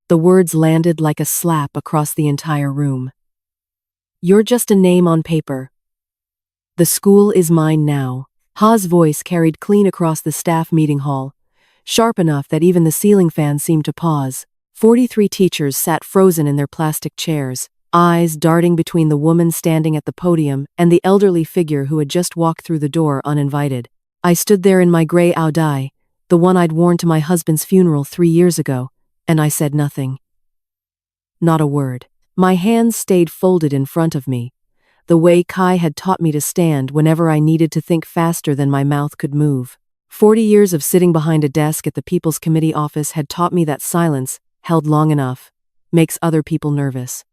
The words landed like a slap across the entire room. You're just a name on paper. The school is mine now. Ha's voice carried clean across the staff meeting hall, sharp enough that even the ceiling fan seemed to pause. 43 teachers sat frozen in their plastic chairs, eyes darting between the woman standing at the podium and the elderly figure who had just walked through the door uninvited. I stood there in my gray audai, the one I'd worn to my husband's funeral 3 years ago, and I said nothing. Not a word. My hands stayed folded in front of me, the way Kai had taught me to stand whenever I needed to think faster than my mouth could move. 40 years of sitting behind a desk at the People's Committee office had taught me that silence, held long enough, makes other people nervous.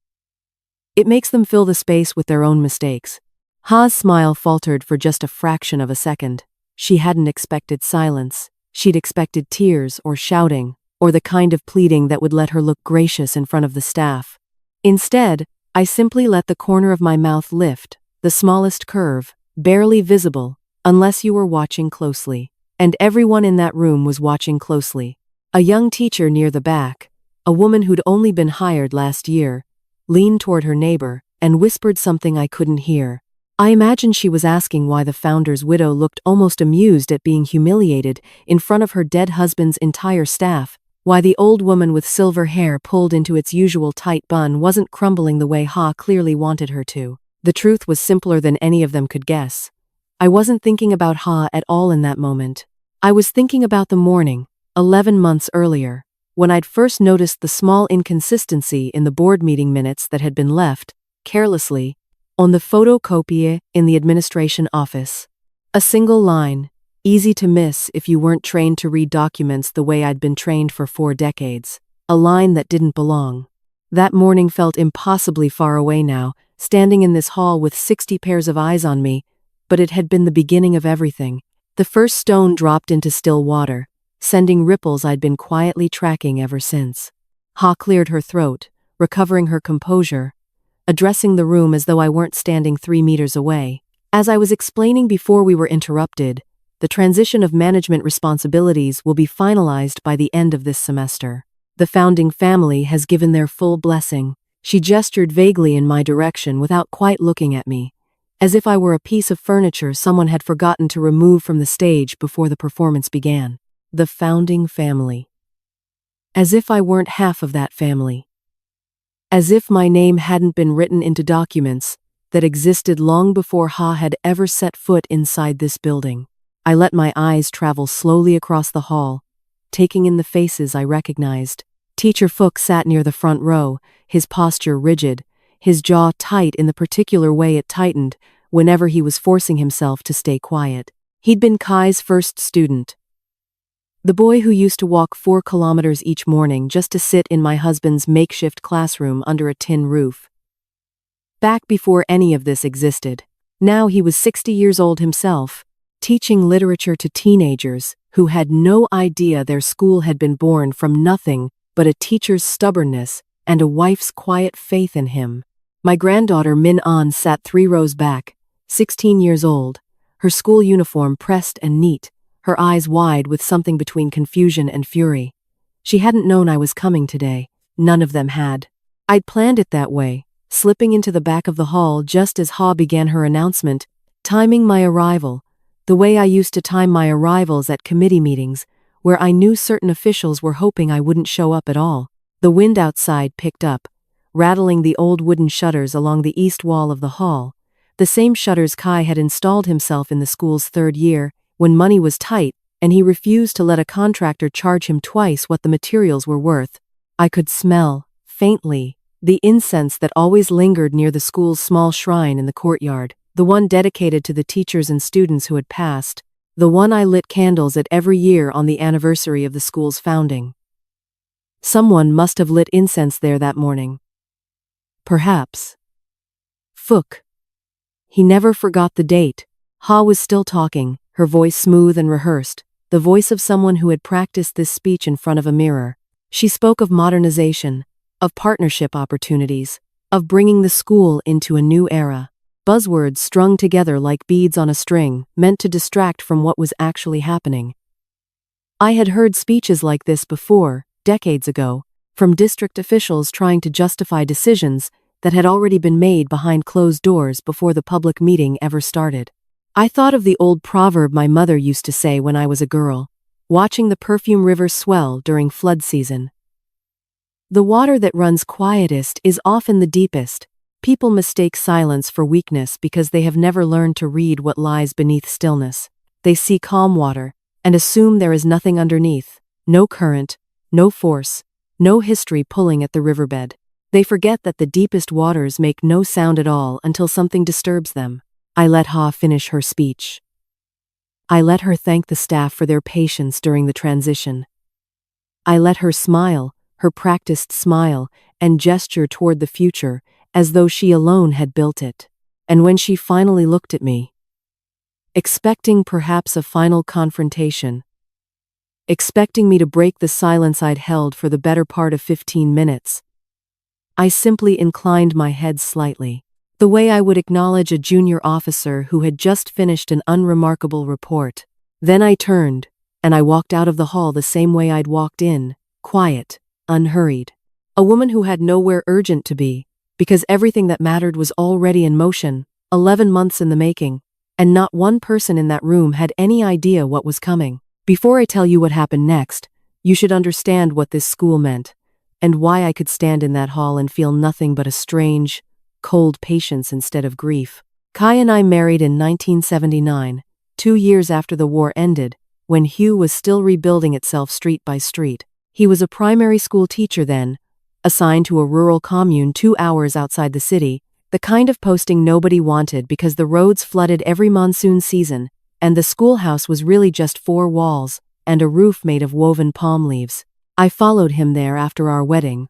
It makes them fill the space with their own mistakes. Ha's smile faltered for just a fraction of a second. She hadn't expected silence. She'd expected tears or shouting, or the kind of pleading that would let her look gracious in front of the staff. Instead, I simply let the corner of my mouth lift, the smallest curve, barely visible, unless you were watching closely. And everyone in that room was watching closely. A young teacher near the back, a woman who'd only been hired last year, leaned toward her neighbor and whispered something I couldn't hear. I imagined she was asking why the founder's widow looked almost amused at being humiliated in front of her dead husband's entire staff, why the old woman with silver hair pulled into its usual tight bun wasn't crumbling the way Ha clearly wanted her to. The truth was simpler than any of them could guess. I wasn't thinking about Ha at all in that moment. I was thinking about the morning, 11 months earlier, when I'd first noticed the small inconsistency in the board meeting minutes that had been left, carelessly, on the photocopier in the administration office. A single line, easy to miss if you weren't trained to read documents the way I'd been trained for 4 decades. A line that didn't belong. That morning felt impossibly far away now, standing in this hall with 60 pairs of eyes on me, but it had been the beginning of everything. The first stone dropped into still water, sending ripples I'd been quietly tracking ever since. Ha cleared her throat, recovering her composure, addressing the room as though I weren't standing 3 meters away. As I was explaining before we were interrupted, the transition of management responsibilities will be finalized by the end of this semester. The founding family has given their full blessing. She gestured vaguely in my direction without quite looking at me, as if I were a piece of furniture someone had forgotten to remove from the stage before the performance began. The founding family. As if I weren't half of that family. As if my name hadn't been written into documents that existed long before Ha had ever set foot inside this building. I let my eyes travel slowly across the hall, taking in the faces I recognized. Teacher Fook sat near the front row, his posture rigid, his jaw tight in the particular way it tightened whenever he was forcing himself to stay quiet. He'd been Kai's first student. The boy who used to walk 4 kilometers each morning just to sit in my husband's makeshift classroom under a tin roof. Back before any of this existed. Now he was 60 years old himself, teaching literature to teenagers who had no idea their school had been born from nothing but a teacher's stubbornness and a wife's quiet faith in him. My granddaughter Min An sat 3 rows back, 16 years old, her school uniform pressed and neat, her eyes wide with something between confusion and fury. She hadn't known I was coming today. None of them had. I'd planned it that way, slipping into the back of the hall just as Ha began her announcement, timing my arrival, the way I used to time my arrivals at committee meetings, where I knew certain officials were hoping I wouldn't show up at all. The wind outside picked up, rattling the old wooden shutters along the east wall of the hall, the same shutters Kai had installed himself in the school's 3rd year, when money was tight and he refused to let a contractor charge him twice what the materials were worth. I could smell, faintly, the incense that always lingered near the school's small shrine in the courtyard, the one dedicated to the teachers and students who had passed, the one I lit candles at every year on the anniversary of the school's founding. Someone must have lit incense there that morning. Perhaps. Fook. He never forgot the date. Ha was still talking, her voice smooth and rehearsed, the voice of someone who had practiced this speech in front of a mirror. She spoke of modernization, of partnership opportunities, of bringing the school into a new era. Buzzwords strung together like beads on a string, meant to distract from what was actually happening. I had heard speeches like this before, decades ago, from district officials trying to justify decisions that had already been made behind closed doors before the public meeting ever started. I thought of the old proverb my mother used to say when I was a girl, watching the perfume river swell during flood season. The water that runs quietest is often the deepest. People mistake silence for weakness because they have never learned to read what lies beneath stillness. They see calm water and assume there is nothing underneath, no current, no force, no history pulling at the riverbed. They forget that the deepest waters make no sound at all until something disturbs them. I let Ha finish her speech. I let her thank the staff for their patience during the transition. I let her smile, her practiced smile, and gesture toward the future as though she alone had built it. And when she finally looked at me, expecting perhaps a final confrontation, expecting me to break the silence I'd held for the better part of 15 minutes, I simply inclined my head slightly, the way I would acknowledge a junior officer who had just finished an unremarkable report. Then I turned, and I walked out of the hall the same way I'd walked in, quiet, unhurried. A woman who had nowhere urgent to be, because everything that mattered was already in motion, 11 months in the making, and not one person in that room had any idea what was coming. Before I tell you what happened next, you should understand what this school meant, and why I could stand in that hall and feel nothing but a strange, cold patience instead of grief. Kai and I married in 1979, 2 years after the war ended, when Hugh was still rebuilding itself street by street. He was a primary school teacher then, assigned to a rural commune 2 hours outside the city, the kind of posting nobody wanted because the roads flooded every monsoon season, and the schoolhouse was really just 4 walls and a roof made of woven palm leaves. I followed him there after our wedding,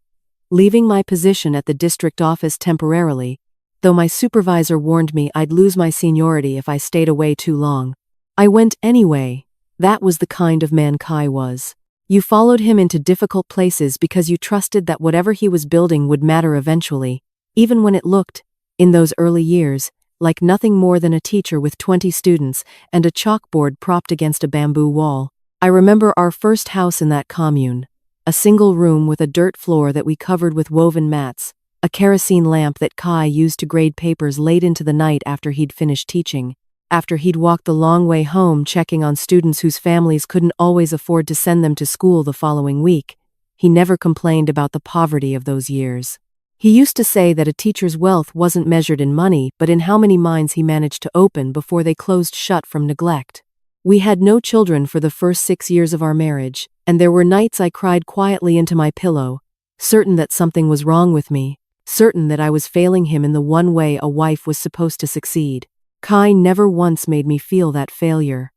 leaving my position at the district office temporarily, though my supervisor warned me I'd lose my seniority if I stayed away too long. I went anyway. That was the kind of man Kai was. You followed him into difficult places because you trusted that whatever he was building would matter eventually, even when it looked, in those early years, like nothing more than a teacher with 20 students and a chalkboard propped against a bamboo wall. I remember our first house in that commune, a single room with a dirt floor that we covered with woven mats, a kerosene lamp that Kai used to grade papers late into the night after he'd finished teaching. After he'd walked the long way home checking on students whose families couldn't always afford to send them to school the following week, he never complained about the poverty of those years. He used to say that a teacher's wealth wasn't measured in money but in how many minds he managed to open before they closed shut from neglect. We had no children for the first 6 years of our marriage, and there were nights I cried quietly into my pillow, certain that something was wrong with me, certain that I was failing him in the one way a wife was supposed to succeed. Kai never once made me feel that failure.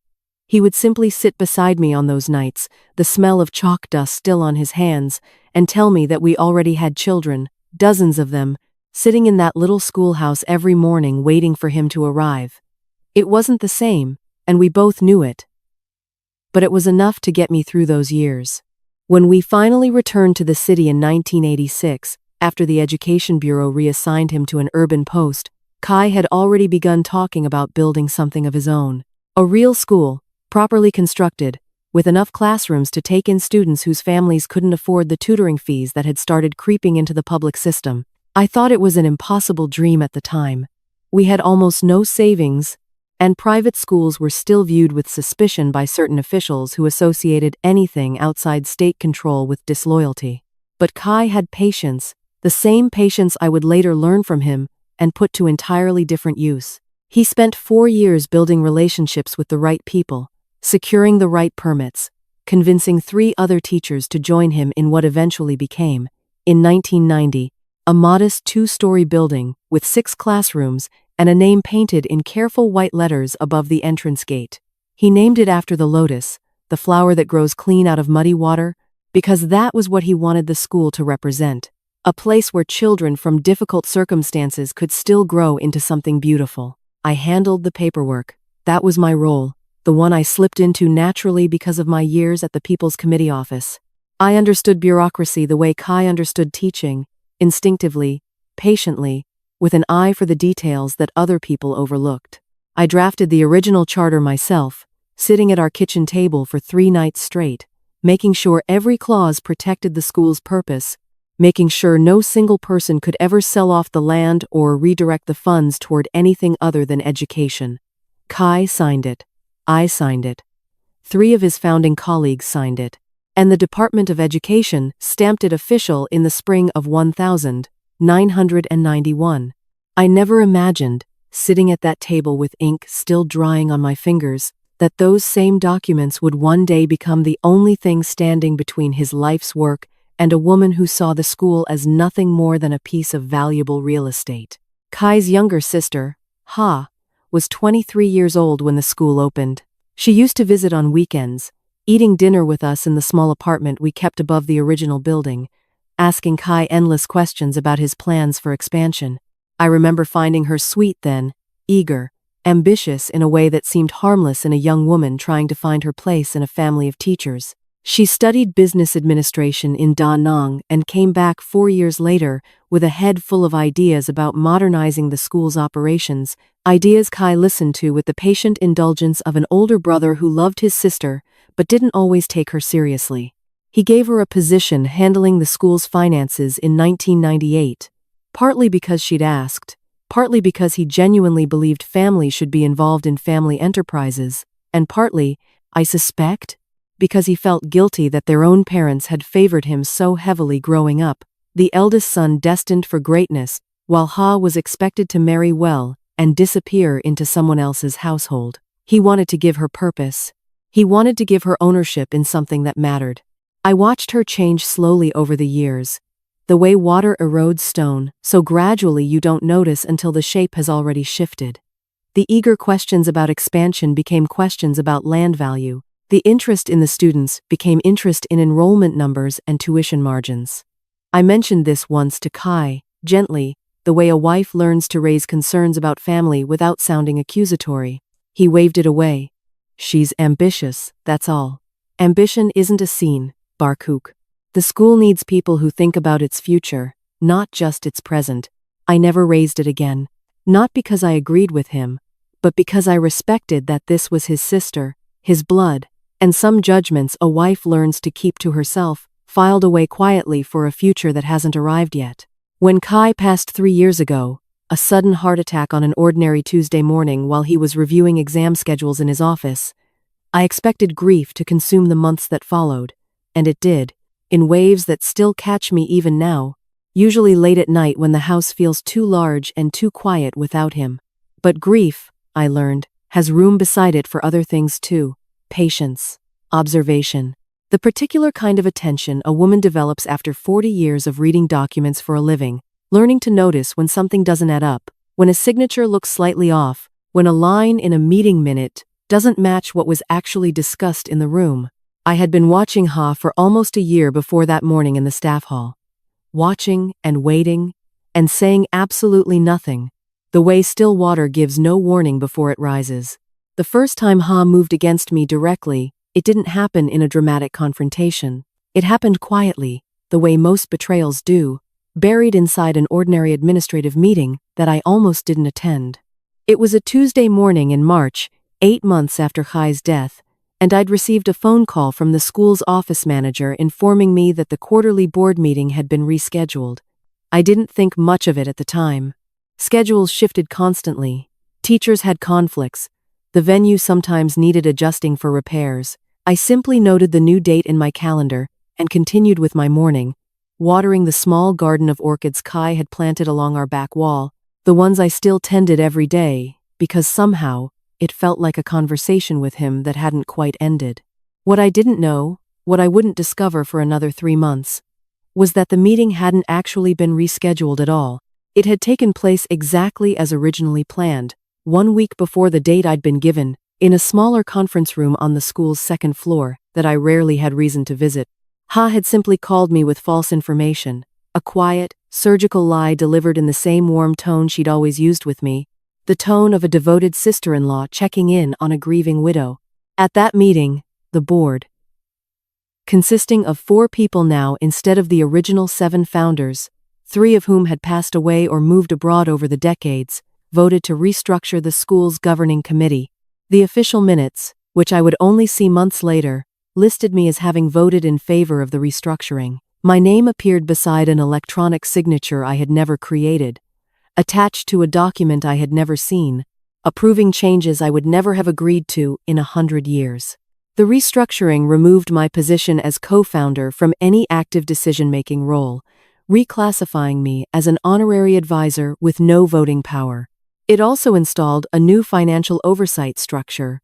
He would simply sit beside me on those nights, the smell of chalk dust still on his hands, and tell me that we already had children, dozens of them, sitting in that little schoolhouse every morning waiting for him to arrive. It wasn't the same, and we both knew it. But it was enough to get me through those years. When we finally returned to the city in 1986, after the Education Bureau reassigned him to an urban post, Kai had already begun talking about building something of his own. A real school, properly constructed, with enough classrooms to take in students whose families couldn't afford the tutoring fees that had started creeping into the public system. I thought it was an impossible dream at the time. We had almost no savings, and private schools were still viewed with suspicion by certain officials who associated anything outside state control with disloyalty. But Kai had patience, the same patience I would later learn from him and put to entirely different use. He spent 4 years building relationships with the right people, securing the right permits, convincing 3 other teachers to join him in what eventually became, in 1990, a modest 2-story building with 6 classrooms and a name painted in careful white letters above the entrance gate. He named it after the lotus, the flower that grows clean out of muddy water, because that was what he wanted the school to represent. A place where children from difficult circumstances could still grow into something beautiful. I handled the paperwork. That was my role, the one I slipped into naturally because of my years at the People's Committee office. I understood bureaucracy the way Kai understood teaching, instinctively, patiently, with an eye for the details that other people overlooked. I drafted the original charter myself, sitting at our kitchen table for 3 nights straight, making sure every clause protected the school's purpose, making sure no single person could ever sell off the land or redirect the funds toward anything other than education. Kai signed it. I signed it. 3 of his founding colleagues signed it. And the Department of Education stamped it official in the spring of 1991. I never imagined, sitting at that table with ink still drying on my fingers, that those same documents would one day become the only thing standing between his life's work and a woman who saw the school as nothing more than a piece of valuable real estate. Kai's younger sister, Ha, was 23 years old when the school opened. She used to visit on weekends, eating dinner with us in the small apartment we kept above the original building, asking Kai endless questions about his plans for expansion. I remember finding her sweet then, eager, ambitious in a way that seemed harmless in a young woman trying to find her place in a family of teachers. She studied business administration in Da Nang and came back 4 years later with a head full of ideas about modernizing the school's operations, ideas Kai listened to with the patient indulgence of an older brother who loved his sister but didn't always take her seriously. He gave her a position handling the school's finances in 1998, partly because she'd asked, partly because he genuinely believed families should be involved in family enterprises, and partly, I suspect, because he felt guilty that their own parents had favored him so heavily growing up, the eldest son destined for greatness, while Ha was expected to marry well and disappear into someone else's household. He wanted to give her purpose. He wanted to give her ownership in something that mattered. I watched her change slowly over the years, the way water erodes stone, so gradually you don't notice until the shape has already shifted. The eager questions about expansion became questions about land value. The interest in the students became interest in enrollment numbers and tuition margins. I mentioned this once to Kai, gently, the way a wife learns to raise concerns about family without sounding accusatory. He waved it away. She's ambitious, that's all. Ambition isn't a scene, Barkuk. The school needs people who think about its future, not just its present. I never raised it again. Not because I agreed with him, but because I respected that this was his sister, his blood, and some judgments a wife learns to keep to herself, filed away quietly for a future that hasn't arrived yet. When Kai passed 3 years ago, a sudden heart attack on an ordinary Tuesday morning while he was reviewing exam schedules in his office, I expected grief to consume the months that followed, and it did, in waves that still catch me even now, usually late at night when the house feels too large and too quiet without him. But grief, I learned, has room beside it for other things too. Patience, observation, the particular kind of attention a woman develops after 40 years of reading documents for a living, learning to notice when something doesn't add up, when a signature looks slightly off, when a line in a meeting minute doesn't match what was actually discussed in the room. I had been watching Ha for almost a year before that morning in the staff hall. Watching and waiting and saying absolutely nothing, the way still water gives no warning before it rises. The first time Ha moved against me directly, it didn't happen in a dramatic confrontation. It happened quietly, the way most betrayals do, buried inside an ordinary administrative meeting that I almost didn't attend. It was a Tuesday morning in March, 8 months after Kai's death, and I'd received a phone call from the school's office manager informing me that the quarterly board meeting had been rescheduled. I didn't think much of it at the time. Schedules shifted constantly. Teachers had conflicts. The venue sometimes needed adjusting for repairs. I simply noted the new date in my calendar and continued with my morning, watering the small garden of orchids Kai had planted along our back wall, the ones I still tended every day, because somehow it felt like a conversation with him that hadn't quite ended. What I didn't know, what I wouldn't discover for another 3 months, was that the meeting hadn't actually been rescheduled at all. It had taken place exactly as originally planned, 1 week before the date I'd been given, in a smaller conference room on the school's 2nd floor that I rarely had reason to visit. Ha had simply called me with false information, a quiet, surgical lie delivered in the same warm tone she'd always used with me, the tone of a devoted sister-in-law checking in on a grieving widow. At that meeting, the board, consisting of 4 people now instead of the original 7 founders, 3 of whom had passed away or moved abroad over the decades, voted to restructure the school's governing committee. The official minutes, which I would only see months later, listed me as having voted in favor of the restructuring. My name appeared beside an electronic signature I had never created, attached to a document I had never seen, approving changes I would never have agreed to in 100 years. The restructuring removed my position as co-founder from any active decision-making role, reclassifying me as an honorary advisor with no voting power. It also installed a new financial oversight structure,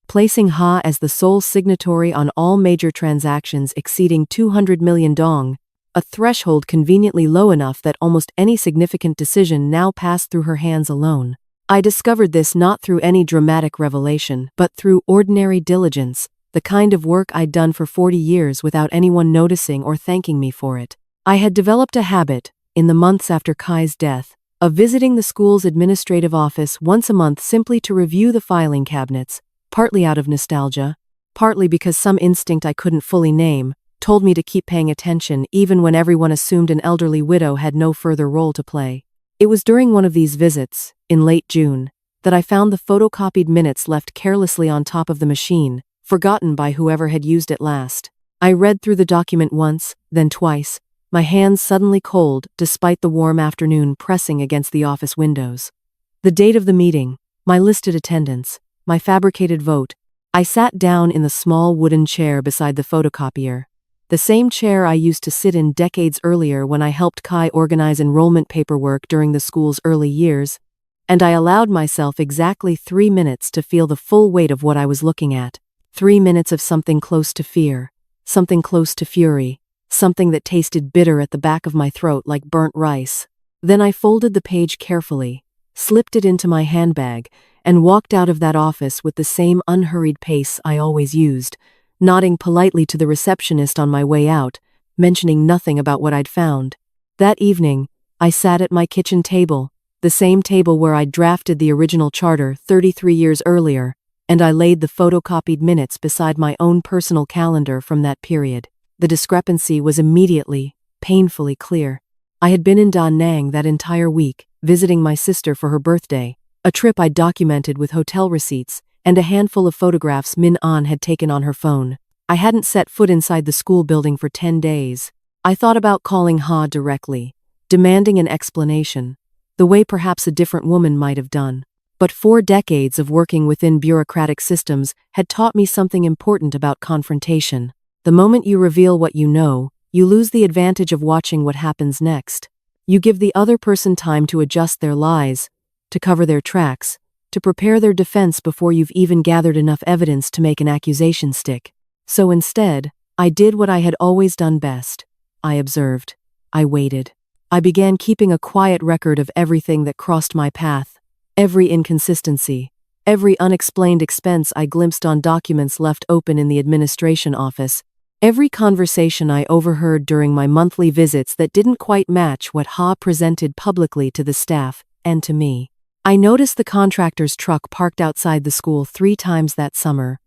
placing Ha as the sole signatory on all major transactions exceeding 200 million dong, a threshold conveniently low enough that almost any significant decision now passed through her hands alone. I discovered this not through any dramatic revelation, but through ordinary diligence, the kind of work I'd done for 40 years without anyone noticing or thanking me for it. I had developed a habit, in the months after Kai's death, of visiting the school's administrative office once a month simply to review the filing cabinets, partly out of nostalgia, partly because some instinct I couldn't fully name told me to keep paying attention even when everyone assumed an elderly widow had no further role to play. It was during one of these visits, in late June, that I found the photocopied minutes left carelessly on top of the machine, forgotten by whoever had used it last. I read through the document once, then twice, my hands suddenly cold despite the warm afternoon pressing against the office windows. The date of the meeting, my listed attendance, my fabricated vote. I sat down in the small wooden chair beside the photocopier, the same chair I used to sit in decades earlier when I helped Kai organize enrollment paperwork during the school's early years, and I allowed myself exactly 3 minutes to feel the full weight of what I was looking at. 3 minutes of something close to fear, something close to fury, something that tasted bitter at the back of my throat like burnt rice. Then I folded the page carefully, slipped it into my handbag, and walked out of that office with the same unhurried pace I always used, nodding politely to the receptionist on my way out, mentioning nothing about what I'd found. That evening, I sat at my kitchen table, the same table where I'd drafted the original charter 33 years earlier, and I laid the photocopied minutes beside my own personal calendar from that period. The discrepancy was immediately, painfully clear. I had been in Da Nang that entire week, visiting my sister for her birthday, a trip I'd documented with hotel receipts, and a handful of photographs Min An had taken on her phone. I hadn't set foot inside the school building for 10 days. I thought about calling Ha directly, demanding an explanation, the way perhaps a different woman might have done. But 4 decades of working within bureaucratic systems had taught me something important about confrontation. The moment you reveal what you know, you lose the advantage of watching what happens next. You give the other person time to adjust their lies, to cover their tracks, to prepare their defense before you've even gathered enough evidence to make an accusation stick. So instead, I did what I had always done best. I observed. I waited. I began keeping a quiet record of everything that crossed my path, every inconsistency, every unexplained expense I glimpsed on documents left open in the administration office, every conversation I overheard during my monthly visits that didn't quite match what Ha presented publicly to the staff and to me. I noticed the contractor's truck parked outside the school 3 times that summer,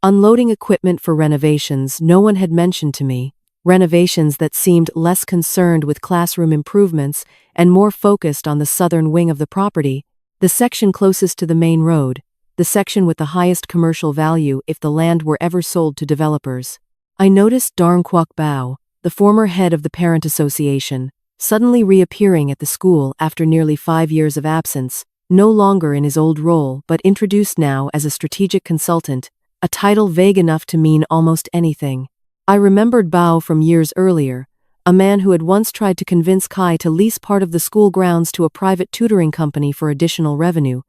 unloading equipment for renovations no one had mentioned to me, renovations that seemed less concerned with classroom improvements and more focused on the southern wing of the property, the section closest to the main road, the section with the highest commercial value if the land were ever sold to developers. I noticed Darn Kwok Bao, the former head of the parent association, suddenly reappearing at the school after nearly 5 years of absence, no longer in his old role but introduced now as a strategic consultant, a title vague enough to mean almost anything. I remembered Bao from years earlier, a man who had once tried to convince Kai to lease part of the school grounds to a private tutoring company for additional revenue,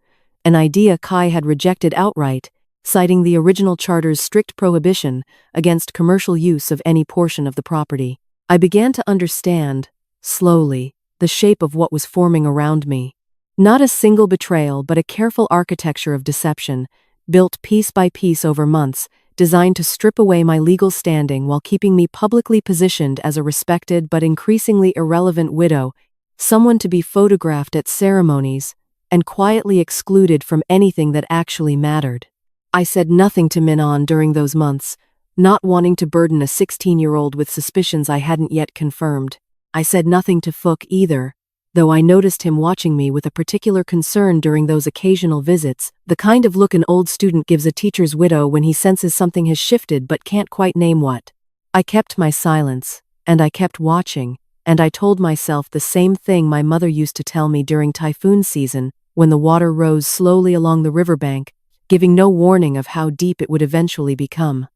an idea Kai had rejected outright, citing the original charter's strict prohibition against commercial use of any portion of the property. I began to understand, slowly, the shape of what was forming around me. Not a single betrayal but a careful architecture of deception, built piece by piece over months, designed to strip away my legal standing while keeping me publicly positioned as a respected but increasingly irrelevant widow, someone to be photographed at ceremonies, and quietly excluded from anything that actually mattered. I said nothing to Min An during those months, not wanting to burden a 16-year-old with suspicions I hadn't yet confirmed. I said nothing to Phuc either, though I noticed him watching me with a particular concern during those occasional visits, the kind of look an old student gives a teacher's widow when he senses something has shifted but can't quite name what. I kept my silence, and I kept watching, and I told myself the same thing my mother used to tell me during typhoon season, when the water rose slowly along the riverbank, giving no warning of how deep it would eventually become.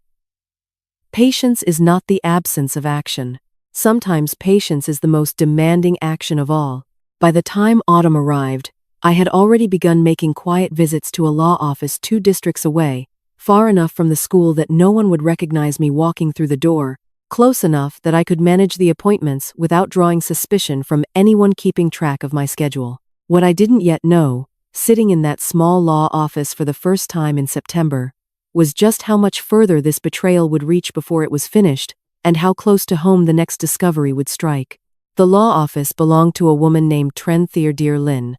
Patience is not the absence of action. Sometimes patience is the most demanding action of all. By the time autumn arrived, I had already begun making quiet visits to a law office 2 districts away, far enough from the school that no one would recognize me walking through the door, close enough that I could manage the appointments without drawing suspicion from anyone keeping track of my schedule. What I didn't yet know, sitting in that small law office for the first time in September, was just how much further this betrayal would reach before it was finished, and how close to home the next discovery would strike. The law office belonged to a woman named Dear Lin,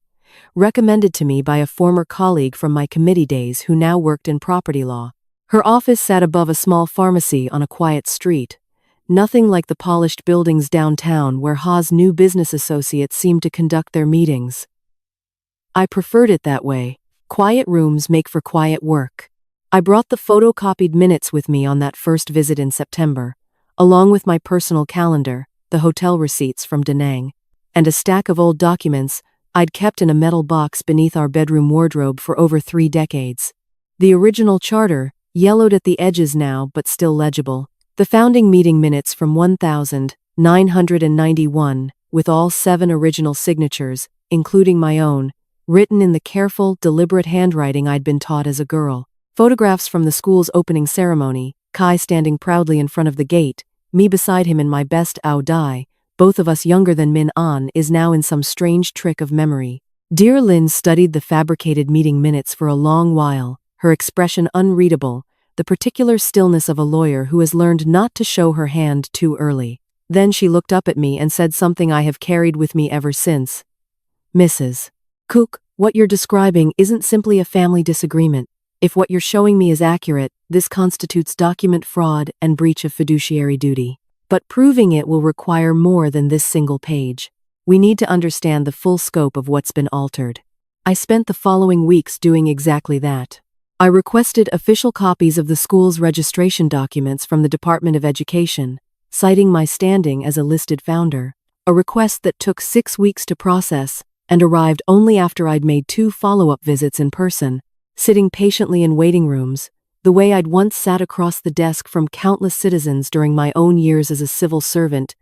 recommended to me by a former colleague from my committee days who now worked in property law. Her office sat above a small pharmacy on a quiet street, nothing like the polished buildings downtown where Ha's new business associates seemed to conduct their meetings. I preferred it that way. Quiet rooms make for quiet work. I brought the photocopied minutes with me on that first visit in September, along with my personal calendar, the hotel receipts from Da Nang, and a stack of old documents I'd kept in a metal box beneath our bedroom wardrobe for over 3 decades. The original charter, yellowed at the edges now but still legible. The founding meeting minutes from 1991, with all 7 original signatures, including my own, written in the careful, deliberate handwriting I'd been taught as a girl. Photographs from the school's opening ceremony, Kai standing proudly in front of the gate, me beside him in my best ao dai, both of us younger than Min An, is now in some strange trick of memory. Dear Lin studied the fabricated meeting minutes for a long while, her expression unreadable, the particular stillness of a lawyer who has learned not to show her hand too early. Then she looked up at me and said something I have carried with me ever since. "Mrs. Cook, what you're describing isn't simply a family disagreement. If what you're showing me is accurate, this constitutes document fraud and breach of fiduciary duty. But proving it will require more than this single page. We need to understand the full scope of what's been altered." I spent the following weeks doing exactly that. I requested official copies of the school's registration documents from the Department of Education, citing my standing as a listed founder, a request that took 6 weeks to process and arrived only after I'd made 2 follow-up visits in person, sitting patiently in waiting rooms, the way I'd once sat across the desk from countless citizens during my own years as a civil servant,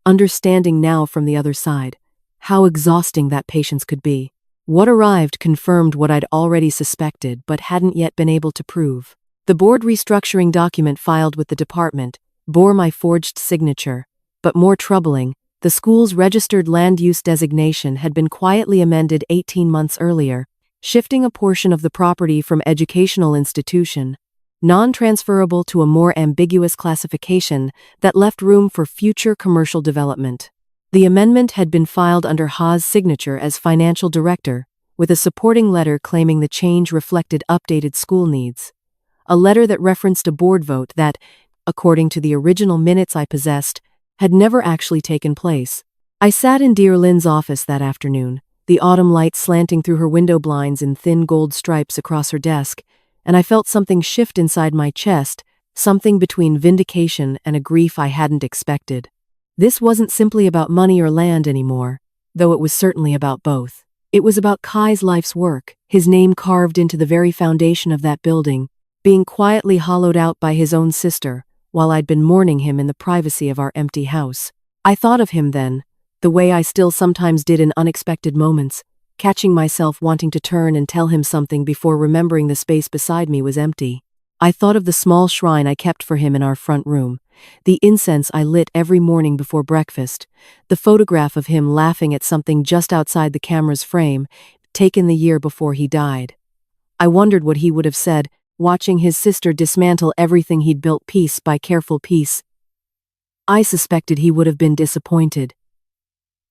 understanding now from the other side how exhausting that patience could be. What arrived confirmed what I'd already suspected but hadn't yet been able to prove. The board restructuring document filed with the department bore my forged signature, but more troubling, the school's registered land use designation had been quietly amended 18 months earlier, shifting a portion of the property from educational institution, non-transferable, to a more ambiguous classification that left room for future commercial development. The amendment had been filed under Ha's signature as financial director, with a supporting letter claiming the change reflected updated school needs. A letter that referenced a board vote that, according to the original minutes I possessed, had never actually taken place. I sat in Dear Lin's office that afternoon, the autumn light slanting through her window blinds in thin gold stripes across her desk, and I felt something shift inside my chest, something between vindication and a grief I hadn't expected. This wasn't simply about money or land anymore, though it was certainly about both. It was about Kai's life's work, his name carved into the very foundation of that building, being quietly hollowed out by his own sister, while I'd been mourning him in the privacy of our empty house. I thought of him then, the way I still sometimes did in unexpected moments, catching myself wanting to turn and tell him something before remembering the space beside me was empty. I thought of the small shrine I kept for him in our front room, the incense I lit every morning before breakfast, the photograph of him laughing at something just outside the camera's frame, taken the year before he died. I wondered what he would have said, watching his sister dismantle everything he'd built piece by careful piece. I suspected he would have been disappointed,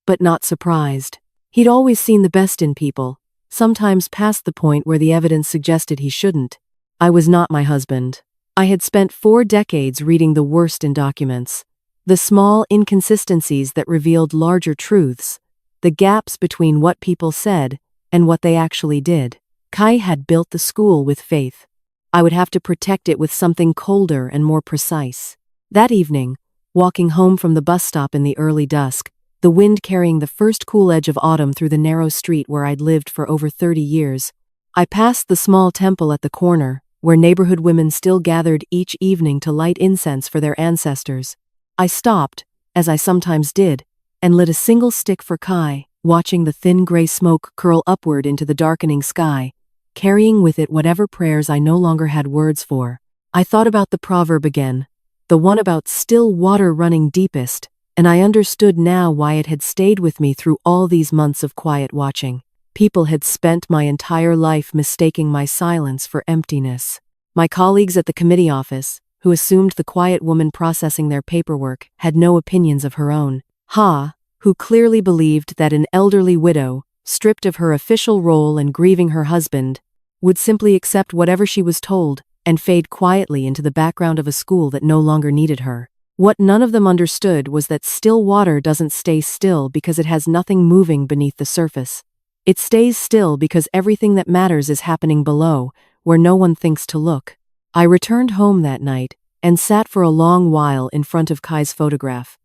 but not surprised. He'd always seen the best in people, sometimes past the point where the evidence suggested he shouldn't. I was not my husband. I had spent 4 decades reading the worst in documents, the small inconsistencies that revealed larger truths, the gaps between what people said and what they actually did. Kai had built the school with faith. I would have to protect it with something colder and more precise. That evening, walking home from the bus stop in the early dusk, the wind carrying the first cool edge of autumn through the narrow street where I'd lived for over 30 years, I passed the small temple at the corner, where neighborhood women still gathered each evening to light incense for their ancestors. I stopped, as I sometimes did, and lit a single stick for Kai, watching the thin gray smoke curl upward into the darkening sky, carrying with it whatever prayers I no longer had words for. I thought about the proverb again, the one about still water running deepest, and I understood now why it had stayed with me through all these months of quiet watching. People had spent my entire life mistaking my silence for emptiness. My colleagues at the committee office, who assumed the quiet woman processing their paperwork had no opinions of her own. Ha, who clearly believed that an elderly widow, stripped of her official role and grieving her husband, would simply accept whatever she was told and fade quietly into the background of a school that no longer needed her. What none of them understood was that still water doesn't stay still because it has nothing moving beneath the surface. It stays still because everything that matters is happening below, where no one thinks to look. I returned home that night and sat for a long while in front of Kai's photograph.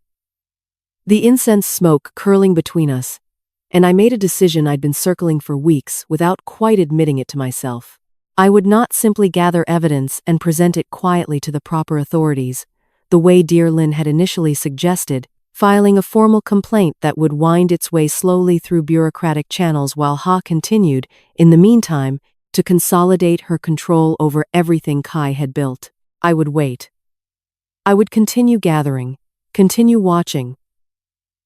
The incense smoke curling between us, and I made a decision I'd been circling for weeks without quite admitting it to myself. I would not simply gather evidence and present it quietly to the proper authorities, the way dear Lynn had initially suggested, filing a formal complaint that would wind its way slowly through bureaucratic channels while Ha continued, in the meantime, to consolidate her control over everything Kai had built. I would wait. I would continue gathering, continue watching,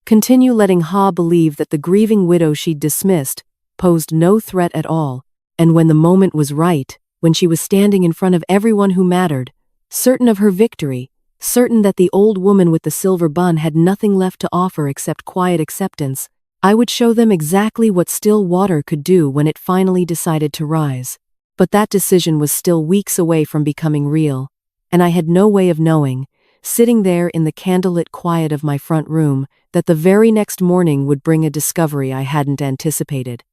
continue letting Ha believe that the grieving widow she'd dismissed posed no threat at all, and when the moment was right, when she was standing in front of everyone who mattered, certain of her victory, certain that the old woman with the silver bun had nothing left to offer except quiet acceptance, I would show them exactly what still water could do when it finally decided to rise. But that decision was still weeks away from becoming real, and I had no way of knowing, sitting there in the candlelit quiet of my front room, that the very next morning would bring a discovery I hadn't anticipated.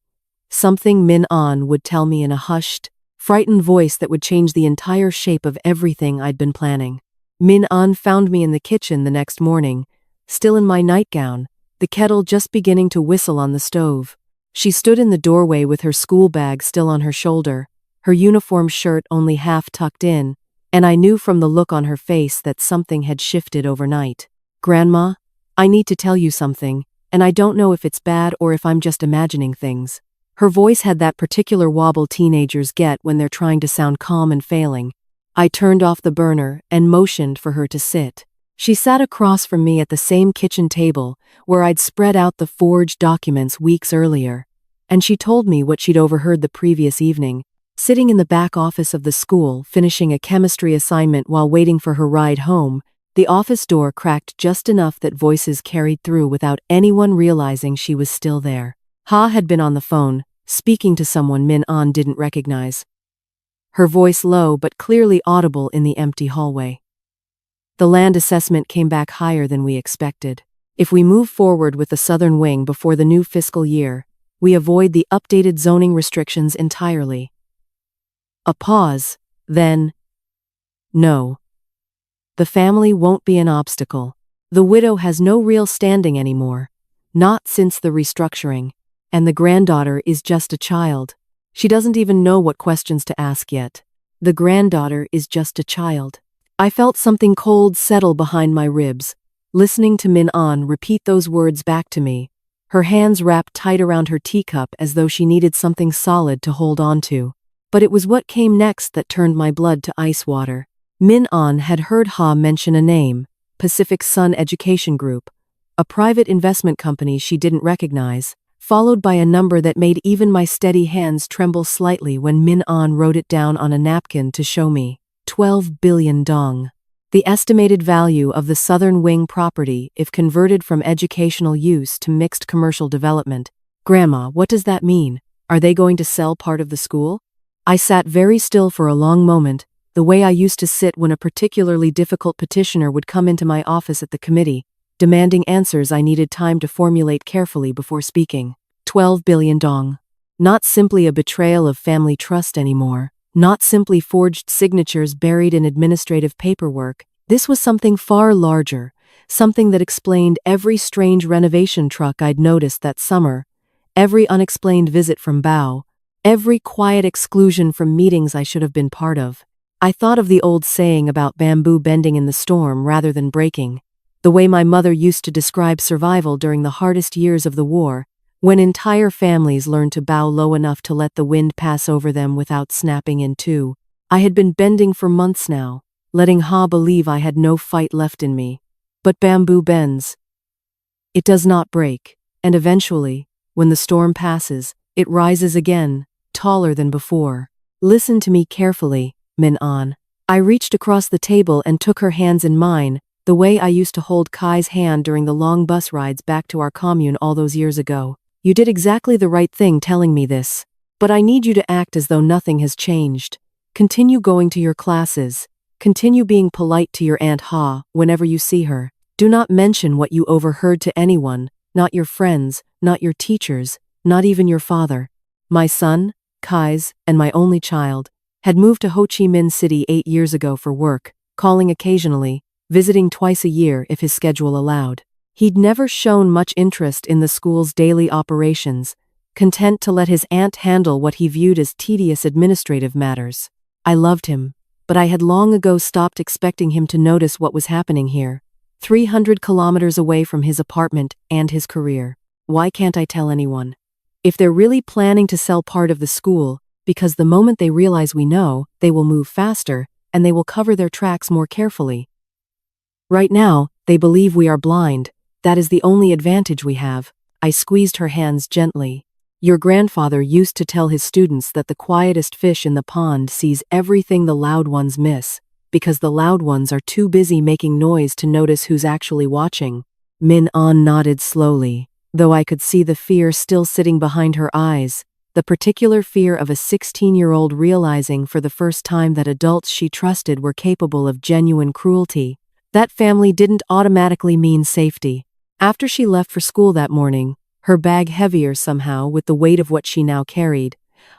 Something Min An would tell me in a hushed, frightened voice that would change the entire shape of everything I'd been planning. Min An found me in the kitchen the next morning, still in my nightgown, the kettle just beginning to whistle on the stove. She stood in the doorway with her school bag still on her shoulder, her uniform shirt only half tucked in, and I knew from the look on her face that something had shifted overnight. "Grandma, I need to tell you something, and I don't know if it's bad or if I'm just imagining things." Her voice had that particular wobble teenagers get when they're trying to sound calm and failing. I turned off the burner and motioned for her to sit. She sat across from me at the same kitchen table where I'd spread out the forged documents weeks earlier, and she told me what she'd overheard the previous evening, sitting in the back office of the school finishing a chemistry assignment while waiting for her ride home. The office door cracked just enough that voices carried through without anyone realizing she was still there. Ha had been on the phone, speaking to someone Min An didn't recognize. Her voice low but clearly audible in the empty hallway. The land assessment came back higher than we expected. If we move forward with the southern wing before the new fiscal year, we avoid the updated zoning restrictions entirely. A pause, then, no. The family won't be an obstacle. The widow has no real standing anymore, not since the restructuring, and the granddaughter is just a child. She doesn't even know what questions to ask yet. The granddaughter is just a child. I felt something cold settle behind my ribs, listening to Min An repeat those words back to me, her hands wrapped tight around her teacup as though she needed something solid to hold on to. But it was what came next that turned my blood to ice water. Min An had heard Ha mention a name, Pacific Sun Education Group, a private investment company she didn't recognize, followed by a number that made even my steady hands tremble slightly when Min An wrote it down on a napkin to show me. 12 billion dong. The estimated value of the southern wing property if converted from educational use to mixed commercial development. Grandma, what does that mean? Are they going to sell part of the school? I sat very still for a long moment, the way I used to sit when a particularly difficult petitioner would come into my office at the committee, demanding answers I needed time to formulate carefully before speaking. 12 billion dong. Not simply a betrayal of family trust anymore. Not simply forged signatures buried in administrative paperwork. This was something far larger, something that explained every strange renovation truck I'd noticed that summer, every unexplained visit from Bao, every quiet exclusion from meetings I should have been part of. I thought of the old saying about bamboo bending in the storm rather than breaking, the way my mother used to describe survival during the hardest years of the war, when entire families learned to bow low enough to let the wind pass over them without snapping in two. I had been bending for months now, letting Ha believe I had no fight left in me. But bamboo bends. It does not break, and eventually, when the storm passes, it rises again, taller than before. Listen to me carefully, Min An. I reached across the table and took her hands in mine, the way I used to hold Kai's hand during the long bus rides back to our commune all those years ago. You did exactly the right thing telling me this. But I need you to act as though nothing has changed. Continue going to your classes. Continue being polite to your Aunt Ha whenever you see her. Do not mention what you overheard to anyone, not your friends, not your teachers, not even your father. My son, Kai's, and my only child, had moved to Ho Chi Minh City 8 years ago for work, calling occasionally, visiting twice a year if his schedule allowed. He'd never shown much interest in the school's daily operations, content to let his aunt handle what he viewed as tedious administrative matters. I loved him, but I had long ago stopped expecting him to notice what was happening here, 300 kilometers away from his apartment and his career. Why can't I tell anyone? If they're really planning to sell part of the school, because the moment they realize we know, they will move faster, and they will cover their tracks more carefully. Right now, they believe we are blind. That is the only advantage we have. I squeezed her hands gently. Your grandfather used to tell his students that the quietest fish in the pond sees everything the loud ones miss, because the loud ones are too busy making noise to notice who's actually watching. Min An nodded slowly, though I could see the fear still sitting behind her eyes, the particular fear of a 16-year-old realizing for the first time that adults she trusted were capable of genuine cruelty. That family didn't automatically mean safety. After she left for school that morning, her bag heavier somehow with the weight of what she now carried,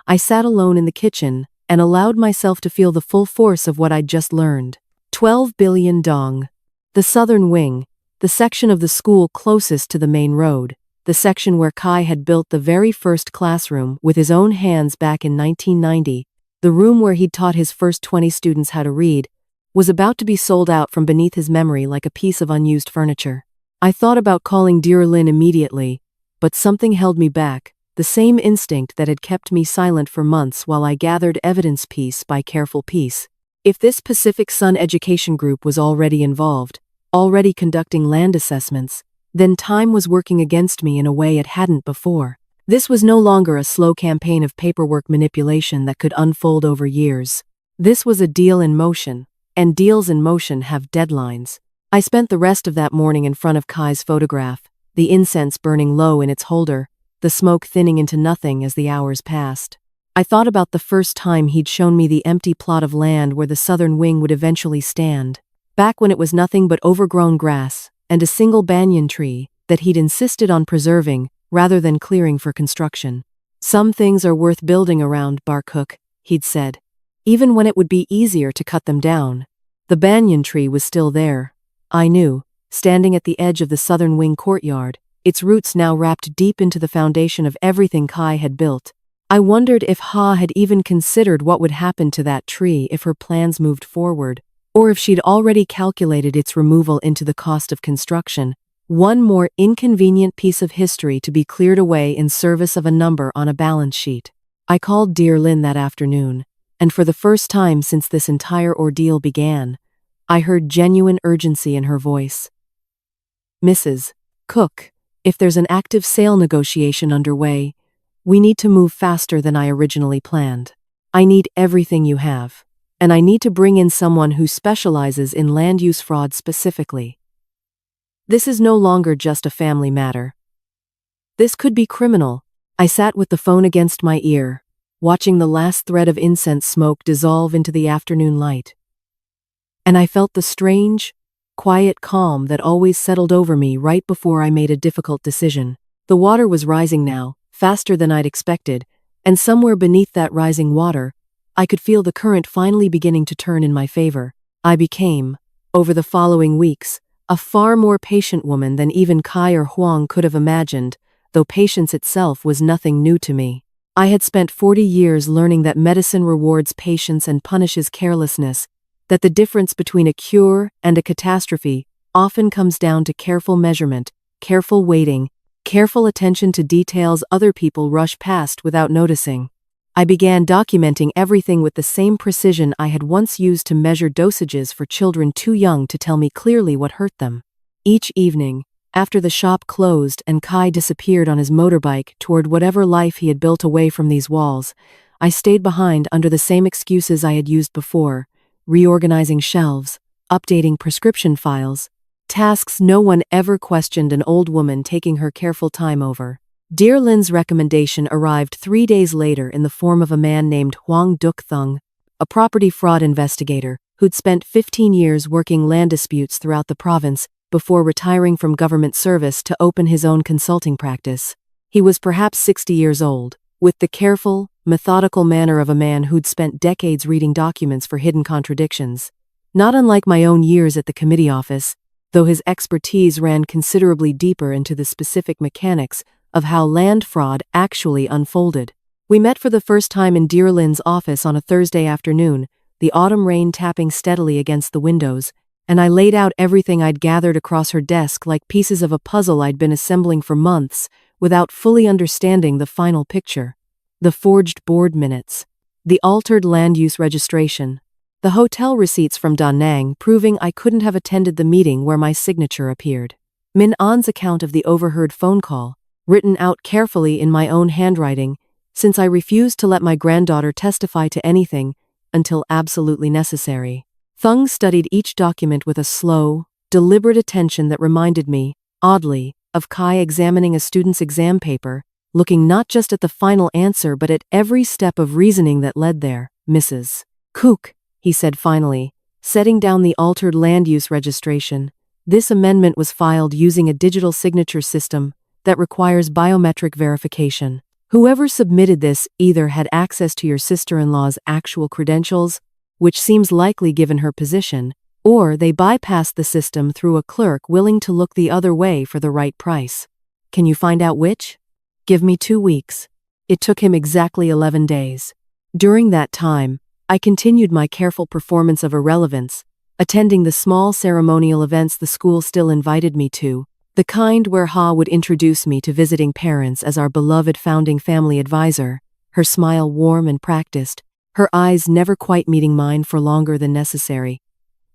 I sat alone in the kitchen and allowed myself to feel the full force of what I'd just learned. 12 billion dong. The southern wing, the section of the school closest to the main road, the section where Kai had built the very first classroom with his own hands back in 1990, the room where he'd taught his first 20 students how to read, was about to be sold out from beneath his memory like a piece of unused furniture. I thought about calling Dear Lin immediately, but something held me back, the same instinct that had kept me silent for months while I gathered evidence piece by careful piece. If this Pacific Sun education group was already involved, already conducting land assessments, then time was working against me in a way it hadn't before. This was no longer a slow campaign of paperwork manipulation that could unfold over years. This was a deal in motion, and deals in motion have deadlines. I spent the rest of that morning in front of Kai's photograph, the incense burning low in its holder, the smoke thinning into nothing as the hours passed. I thought about the first time he'd shown me the empty plot of land where the southern wing would eventually stand, back when it was nothing but overgrown grass and a single banyan tree that he'd insisted on preserving rather than clearing for construction. Some things are worth building around, Barcook, he'd said, even when it would be easier to cut them down. The banyan tree was still there, I knew, standing at the edge of the southern wing courtyard, its roots now wrapped deep into the foundation of everything Kai had built. I wondered if Ha had even considered what would happen to that tree if her plans moved forward, or if she'd already calculated its removal into the cost of construction, one more inconvenient piece of history to be cleared away in service of a number on a balance sheet. I called Dear Lin that afternoon, and for the first time since this entire ordeal began, I heard genuine urgency in her voice. Mrs. Cook, if there's an active sale negotiation underway, we need to move faster than I originally planned. I need everything you have, and I need to bring in someone who specializes in land use fraud specifically. This is no longer just a family matter. This could be criminal. I sat with the phone against my ear, watching the last thread of incense smoke dissolve into the afternoon light. And I felt the strange, quiet calm that always settled over me right before I made a difficult decision. The water was rising now, faster than I'd expected, and somewhere beneath that rising water, I could feel the current finally beginning to turn in my favor. I became, over the following weeks, a far more patient woman than even Kai or Huang could have imagined, though patience itself was nothing new to me. I had spent 40 years learning that medicine rewards patience and punishes carelessness, that the difference between a cure and a catastrophe often comes down to careful measurement, careful waiting, careful attention to details other people rush past without noticing. I began documenting everything with the same precision I had once used to measure dosages for children too young to tell me clearly what hurt them. Each evening, after the shop closed and Kai disappeared on his motorbike toward whatever life he had built away from these walls, I stayed behind under the same excuses I had used before, reorganizing shelves, updating prescription files, tasks no one ever questioned an old woman taking her careful time over. Dear Lin's recommendation arrived 3 days later in the form of a man named Huang Duk-thung, a property fraud investigator who'd spent 15 years working land disputes throughout the province before retiring from government service to open his own consulting practice. He was perhaps 60 years old, with the careful, methodical manner of a man who'd spent decades reading documents for hidden contradictions. Not unlike my own years at the committee office, though his expertise ran considerably deeper into the specific mechanics of how land fraud actually unfolded. We met for the first time in Dear Lin's office on a Thursday afternoon, the autumn rain tapping steadily against the windows, and I laid out everything I'd gathered across her desk like pieces of a puzzle I'd been assembling for months, without fully understanding the final picture. The forged board minutes, the altered land use registration, the hotel receipts from Da Nang proving I couldn't have attended the meeting where my signature appeared. Min An's account of the overheard phone call, written out carefully in my own handwriting, since I refused to let my granddaughter testify to anything until absolutely necessary. Thung studied each document with a slow, deliberate attention that reminded me, oddly, of Kai examining a student's exam paper, looking not just at the final answer but at every step of reasoning that led there. Mrs. Cook, he said finally, setting down the altered land use registration. This amendment was filed using a digital signature system that requires biometric verification. Whoever submitted this either had access to your sister-in-law's actual credentials, which seems likely given her position, or they bypassed the system through a clerk willing to look the other way for the right price. Can you find out which? Give me 2 weeks. It took him exactly 11 days. During that time, I continued my careful performance of irrelevance, attending the small ceremonial events the school still invited me to, the kind where Ha would introduce me to visiting parents as our beloved founding family advisor, her smile warm and practiced, her eyes never quite meeting mine for longer than necessary.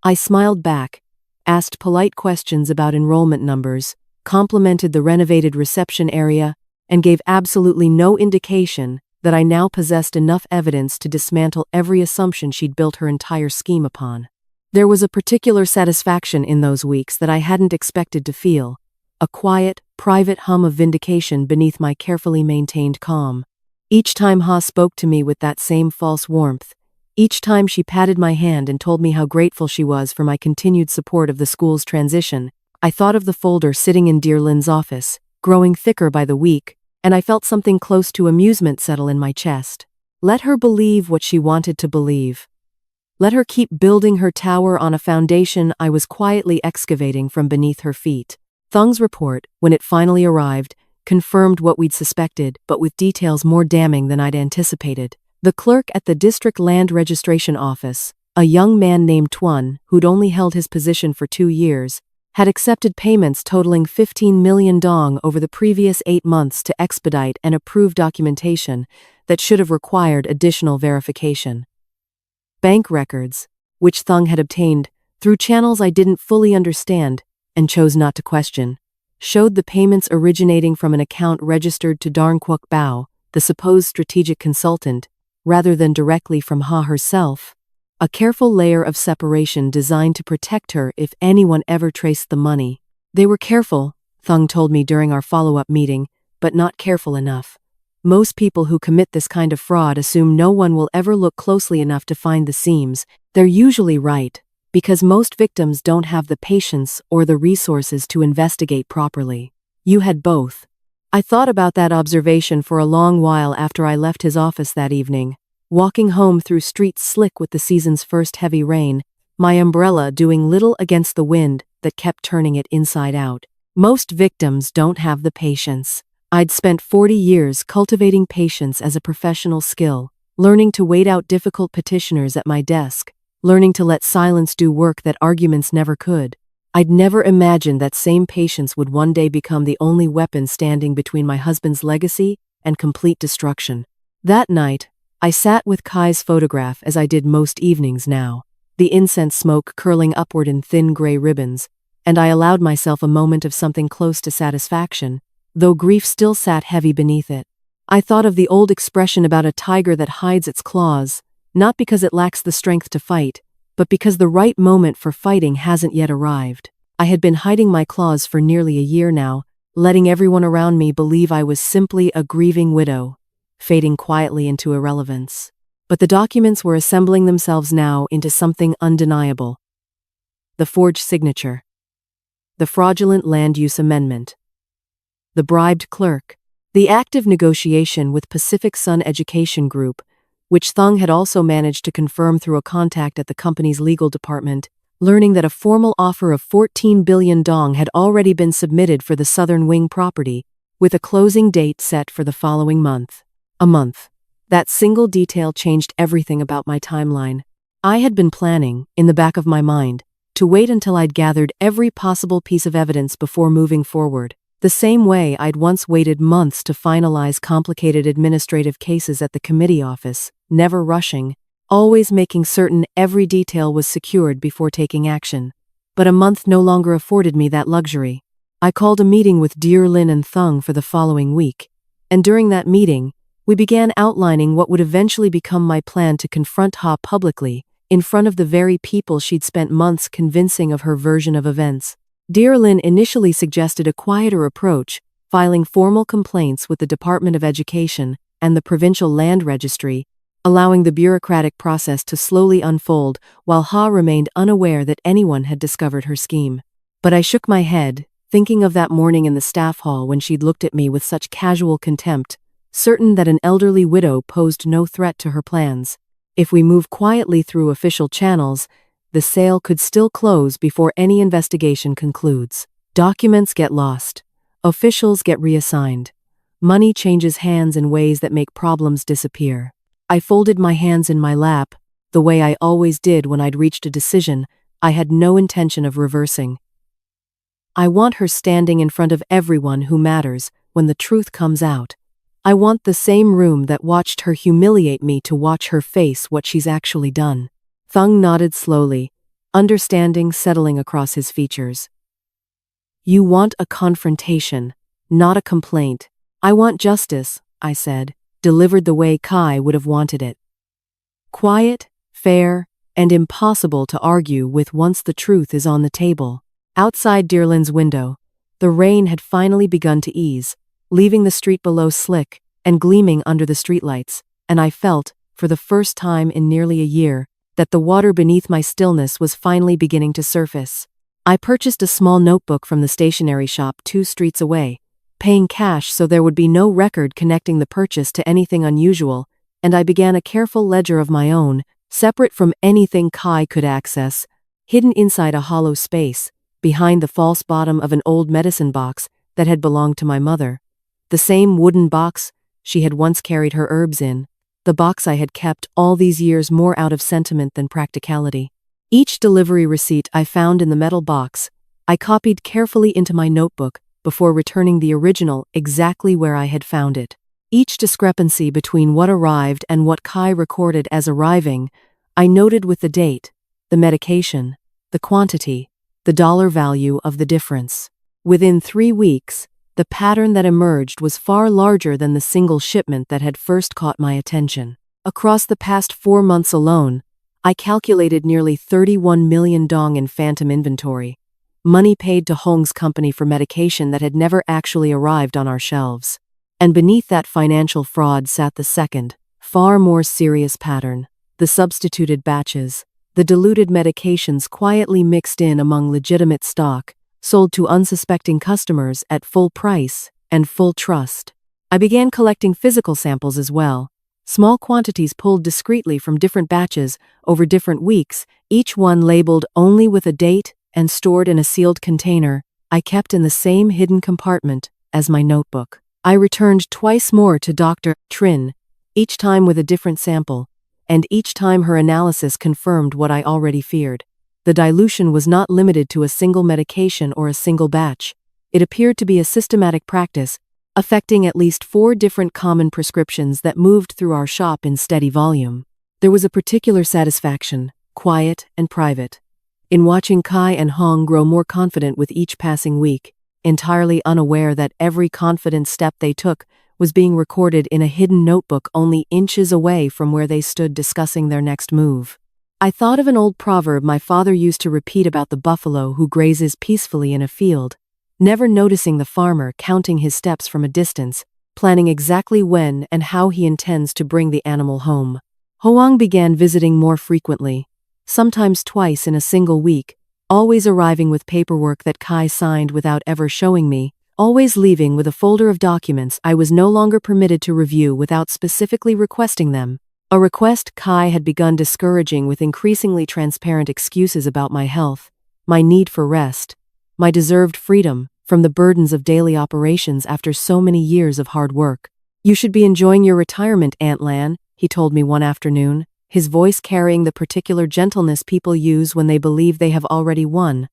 I smiled back, asked polite questions about enrollment numbers, complimented the renovated reception area, and gave absolutely no indication that I now possessed enough evidence to dismantle every assumption she'd built her entire scheme upon. There was a particular satisfaction in those weeks that I hadn't expected to feel, a quiet, private hum of vindication beneath my carefully maintained calm. Each time Ha spoke to me with that same false warmth, each time she patted my hand and told me how grateful she was for my continued support of the school's transition, I thought of the folder sitting in Dear Lin's office, growing thicker by the week, and I felt something close to amusement settle in my chest. Let her believe what she wanted to believe. Let her keep building her tower on a foundation I was quietly excavating from beneath her feet. Thung's report, when it finally arrived, confirmed what we'd suspected, but with details more damning than I'd anticipated. The clerk at the district land registration office, a young man named Tuan, who'd only held his position for 2 years, had accepted payments totaling 15 million dong over the previous 8 months to expedite and approve documentation that should have required additional verification. Bank records, which Thung had obtained through channels I didn't fully understand and chose not to question, showed the payments originating from an account registered to Darnquok Bao, the supposed strategic consultant, rather than directly from Ha herself, a careful layer of separation designed to protect her if anyone ever traced the money. They were careful, Thung told me during our follow-up meeting, but not careful enough. Most people who commit this kind of fraud assume no one will ever look closely enough to find the seams. They're usually right, Because most victims don't have the patience or the resources to investigate properly. You had both. I thought about that observation for a long while after I left his office that evening, walking home through streets slick with the season's first heavy rain, my umbrella doing little against the wind that kept turning it inside out. Most victims don't have the patience. I'd spent 40 years cultivating patience as a professional skill, learning to wait out difficult petitioners at my desk, learning to let silence do work that arguments never could. I'd never imagined that same patience would one day become the only weapon standing between my husband's legacy and complete destruction. That night, I sat with Kai's photograph as I did most evenings now, the incense smoke curling upward in thin gray ribbons, and I allowed myself a moment of something close to satisfaction, though grief still sat heavy beneath it. I thought of the old expression about a tiger that hides its claws, not because it lacks the strength to fight, but because the right moment for fighting hasn't yet arrived. I had been hiding my claws for nearly a year now, letting everyone around me believe I was simply a grieving widow, fading quietly into irrelevance. But the documents were assembling themselves now into something undeniable. The forged signature. The fraudulent land use amendment. The bribed clerk. The active negotiation with Pacific Sun Education Group, which Thung had also managed to confirm through a contact at the company's legal department, learning that a formal offer of 14 billion dong had already been submitted for the Southern Wing property, with a closing date set for the following month. A month. That single detail changed everything about my timeline. I had been planning, in the back of my mind, to wait until I'd gathered every possible piece of evidence before moving forward, the same way I'd once waited months to finalize complicated administrative cases at the committee office, never rushing, always making certain every detail was secured before taking action. But a month no longer afforded me that luxury. I called a meeting with Dear Lin and Thung for the following week, and during that meeting, we began outlining what would eventually become my plan to confront Ha publicly, in front of the very people she'd spent months convincing of her version of events. Dear Lin initially suggested a quieter approach, filing formal complaints with the Department of Education and the Provincial Land Registry, allowing the bureaucratic process to slowly unfold while Ha remained unaware that anyone had discovered her scheme. But I shook my head, thinking of that morning in the staff hall when she'd looked at me with such casual contempt, certain that an elderly widow posed no threat to her plans. If we move quietly through official channels, the sale could still close before any investigation concludes. Documents get lost. Officials get reassigned. Money changes hands in ways that make problems disappear. I folded my hands in my lap, the way I always did when I'd reached a decision I had no intention of reversing. I want her standing in front of everyone who matters when the truth comes out. I want the same room that watched her humiliate me to watch her face what she's actually done. Thung nodded slowly, understanding settling across his features. You want a confrontation, not a complaint. I want justice, I said, delivered the way Kai would have wanted it. Quiet, fair, and impossible to argue with once the truth is on the table. Outside Dearlin's window, the rain had finally begun to ease, leaving the street below slick and gleaming under the streetlights, and I felt, for the first time in nearly a year, that the water beneath my stillness was finally beginning to surface. I purchased a small notebook from the stationery shop 2 streets away, paying cash so there would be no record connecting the purchase to anything unusual, and I began a careful ledger of my own, separate from anything Kai could access, hidden inside a hollow space, behind the false bottom of an old medicine box that had belonged to my mother. The same wooden box she had once carried her herbs in, the box I had kept all these years more out of sentiment than practicality. Each delivery receipt I found in the metal box, I copied carefully into my notebook before returning the original exactly where I had found it. Each discrepancy between what arrived and what Kai recorded as arriving, I noted with the date, the medication, the quantity, the dollar value of the difference. Within 3 weeks, the pattern that emerged was far larger than the single shipment that had first caught my attention. Across the past 4 months alone, I calculated nearly 31 million dong in phantom inventory, money paid to Hong's company for medication that had never actually arrived on our shelves. And beneath that financial fraud sat the second, far more serious pattern, the substituted batches, the diluted medications quietly mixed in among legitimate stock, sold to unsuspecting customers at full price and full trust. I began collecting physical samples as well, small quantities pulled discreetly from different batches over different weeks, each one labeled only with a date and stored in a sealed container I kept in the same hidden compartment as my notebook. I returned twice more to Dr. Trin, each time with a different sample, and each time her analysis confirmed what I already feared. The dilution was not limited to a single medication or a single batch. It appeared to be a systematic practice, affecting at least 4 different common prescriptions that moved through our shop in steady volume. There was a particular satisfaction, quiet and private, in watching Kai and Hong grow more confident with each passing week, entirely unaware that every confident step they took was being recorded in a hidden notebook only inches away from where they stood discussing their next move. I thought of an old proverb my father used to repeat about the buffalo who grazes peacefully in a field, never noticing the farmer counting his steps from a distance, planning exactly when and how he intends to bring the animal home. Hoang began visiting more frequently, sometimes twice in a single week, always arriving with paperwork that Kai signed without ever showing me, always leaving with a folder of documents I was no longer permitted to review without specifically requesting them. A request Kai had begun discouraging with increasingly transparent excuses about my health, my need for rest, my deserved freedom from the burdens of daily operations after so many years of hard work. "You should be enjoying your retirement, Aunt Lan," he told me one afternoon, his voice carrying the particular gentleness people use when they believe they have already won.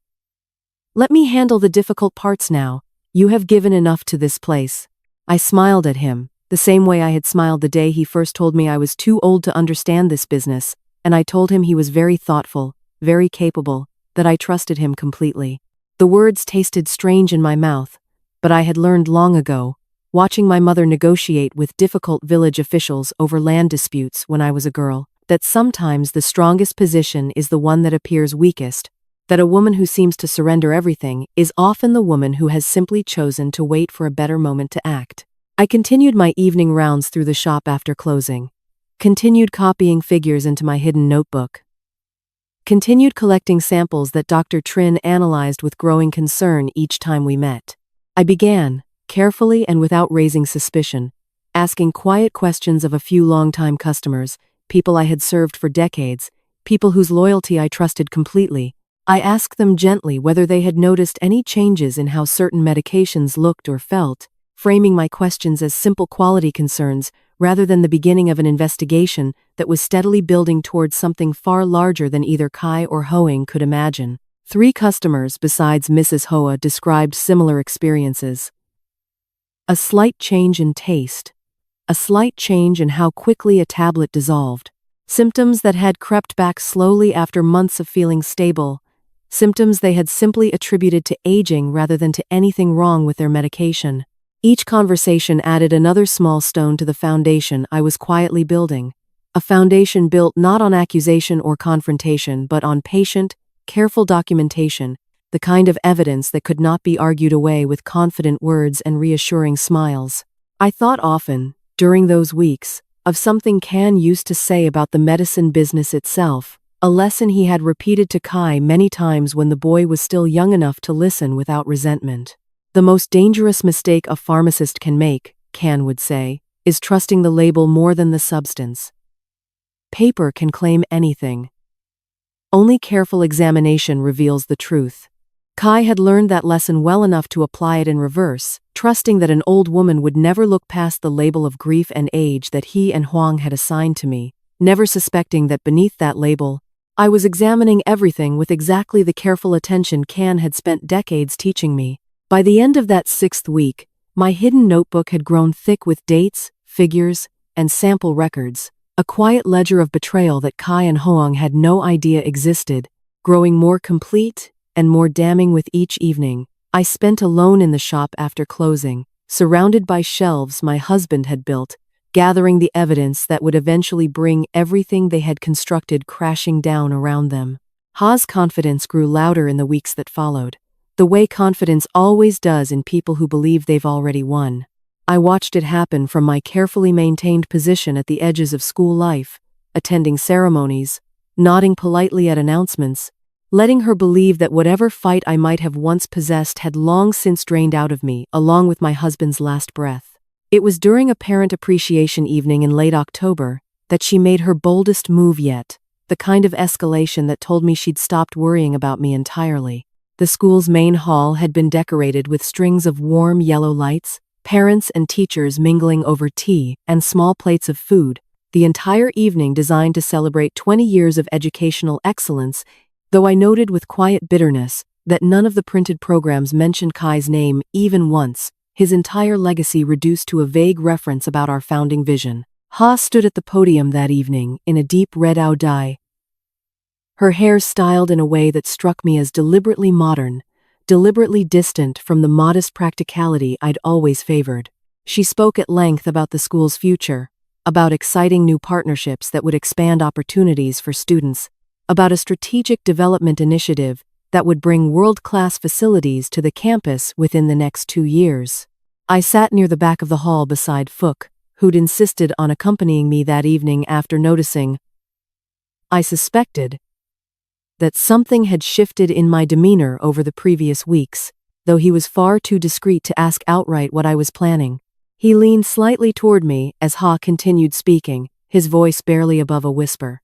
"Let me handle the difficult parts now. You have given enough to this place." I smiled at him, the same way I had smiled the day he first told me I was too old to understand this business, and I told him he was very thoughtful, very capable, that I trusted him completely. The words tasted strange in my mouth, but I had learned long ago, watching my mother negotiate with difficult village officials over land disputes when I was a girl, that sometimes the strongest position is the one that appears weakest, that a woman who seems to surrender everything is often the woman who has simply chosen to wait for a better moment to act. I continued my evening rounds through the shop after closing, continued copying figures into my hidden notebook, continued collecting samples that Dr. Trin analyzed with growing concern each time we met. I began, carefully and without raising suspicion, asking quiet questions of a few longtime customers, people I had served for decades, people whose loyalty I trusted completely. I asked them gently whether they had noticed any changes in how certain medications looked or felt, framing my questions as simple quality concerns rather than the beginning of an investigation that was steadily building towards something far larger than either Kai or Hoang could imagine. 3 customers besides Mrs. Hoa described similar experiences. A slight change in taste, a slight change in how quickly a tablet dissolved, symptoms that had crept back slowly after months of feeling stable, symptoms they had simply attributed to aging rather than to anything wrong with their medication. Each conversation added another small stone to the foundation I was quietly building, a foundation built not on accusation or confrontation but on patient, careful documentation, the kind of evidence that could not be argued away with confident words and reassuring smiles. I thought often, during those weeks, of something Kan used to say about the medicine business itself, a lesson he had repeated to Kai many times when the boy was still young enough to listen without resentment. "The most dangerous mistake a pharmacist can make," Kan would say, "is trusting the label more than the substance. Paper can claim anything. Only careful examination reveals the truth." Kai had learned that lesson well enough to apply it in reverse, trusting that an old woman would never look past the label of grief and age that he and Huang had assigned to me, never suspecting that beneath that label, I was examining everything with exactly the careful attention Kan had spent decades teaching me. By the end of that 6th week, my hidden notebook had grown thick with dates, figures, and sample records, a quiet ledger of betrayal that Kai and Hoang had no idea existed, growing more complete and more damning with each evening I spent alone in the shop after closing, surrounded by shelves my husband had built, gathering the evidence that would eventually bring everything they had constructed crashing down around them. Ha's confidence grew louder in the weeks that followed, the way confidence always does in people who believe they've already won. I watched it happen from my carefully maintained position at the edges of school life, attending ceremonies, nodding politely at announcements, letting her believe that whatever fight I might have once possessed had long since drained out of me, along with my husband's last breath. It was during a parent appreciation evening in late October that she made her boldest move yet, the kind of escalation that told me she'd stopped worrying about me entirely. The school's main hall had been decorated with strings of warm yellow lights, parents and teachers mingling over tea and small plates of food, the entire evening designed to celebrate 20 years of educational excellence, though I noted with quiet bitterness that none of the printed programs mentioned Kai's name even once, his entire legacy reduced to a vague reference about our founding vision. Ha stood at the podium that evening in a deep red dye, her hair styled in a way that struck me as deliberately modern, deliberately distant from the modest practicality I'd always favored. She spoke at length about the school's future, about exciting new partnerships that would expand opportunities for students, about a strategic development initiative that would bring world-class facilities to the campus within the next 2 years. I sat near the back of the hall beside Fook, who'd insisted on accompanying me that evening after noticing, I suspected, that something had shifted in my demeanor over the previous weeks, though he was far too discreet to ask outright what I was planning. He leaned slightly toward me as Ha continued speaking, his voice barely above a whisper.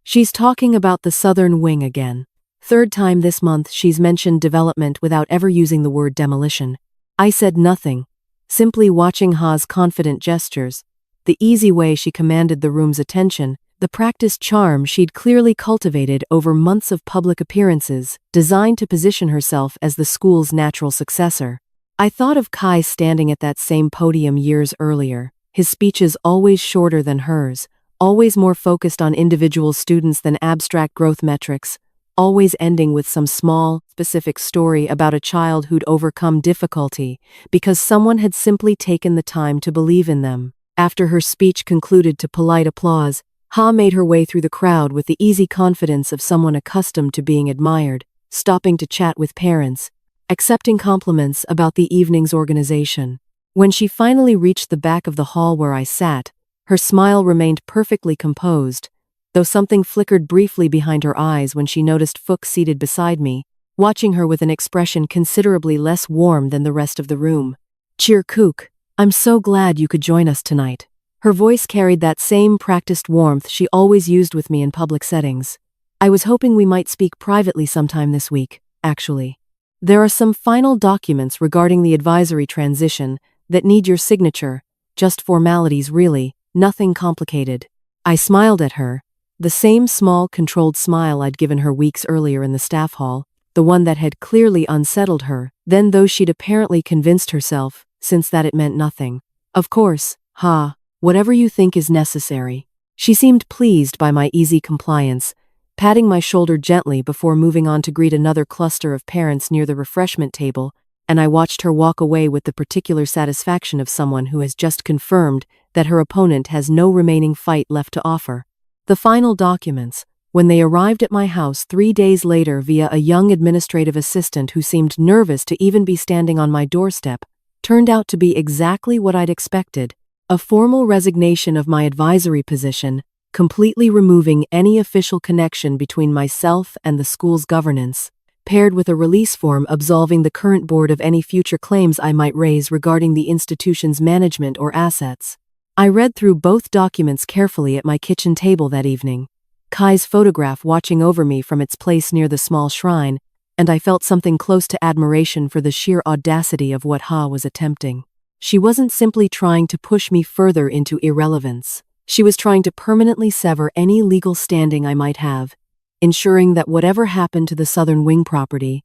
She's talking about the southern wing again. 3rd time this month she's mentioned development without ever using the word demolition. I said nothing, simply watching Ha's confident gestures, the easy way she commanded the room's attention, the practiced charm she'd clearly cultivated over months of public appearances, designed to position herself as the school's natural successor. I thought of Kai standing at that same podium years earlier, his speeches always shorter than hers, always more focused on individual students than abstract growth metrics, always ending with some small, specific story about a child who'd overcome difficulty because someone had simply taken the time to believe in them. After her speech concluded to polite applause, Ha made her way through the crowd with the easy confidence of someone accustomed to being admired, stopping to chat with parents, accepting compliments about the evening's organization. When she finally reached the back of the hall where I sat, her smile remained perfectly composed, though something flickered briefly behind her eyes when she noticed Fook seated beside me, watching her with an expression considerably less warm than the rest of the room. Cheer Kook, I'm so glad you could join us tonight. Her voice carried that same practiced warmth she always used with me in public settings. I was hoping we might speak privately sometime this week, actually. There are some final documents regarding the advisory transition that need your signature, just formalities really, nothing complicated. I smiled at her, the same small, controlled smile I'd given her weeks earlier in the staff hall, the one that had clearly unsettled her, then though she'd apparently convinced herself, since that it meant nothing. Of course, Ha. Whatever you think is necessary. She seemed pleased by my easy compliance, patting my shoulder gently before moving on to greet another cluster of parents near the refreshment table, and I watched her walk away with the particular satisfaction of someone who has just confirmed that her opponent has no remaining fight left to offer. The final documents, when they arrived at my house 3 days later via a young administrative assistant who seemed nervous to even be standing on my doorstep, turned out to be exactly what I'd expected. A formal resignation of my advisory position, completely removing any official connection between myself and the school's governance, paired with a release form absolving the current board of any future claims I might raise regarding the institution's management or assets. I read through both documents carefully at my kitchen table that evening, Kai's photograph watching over me from its place near the small shrine, and I felt something close to admiration for the sheer audacity of what Ha was attempting. She wasn't simply trying to push me further into irrelevance. She was trying to permanently sever any legal standing I might have, ensuring that whatever happened to the Southern Wing property,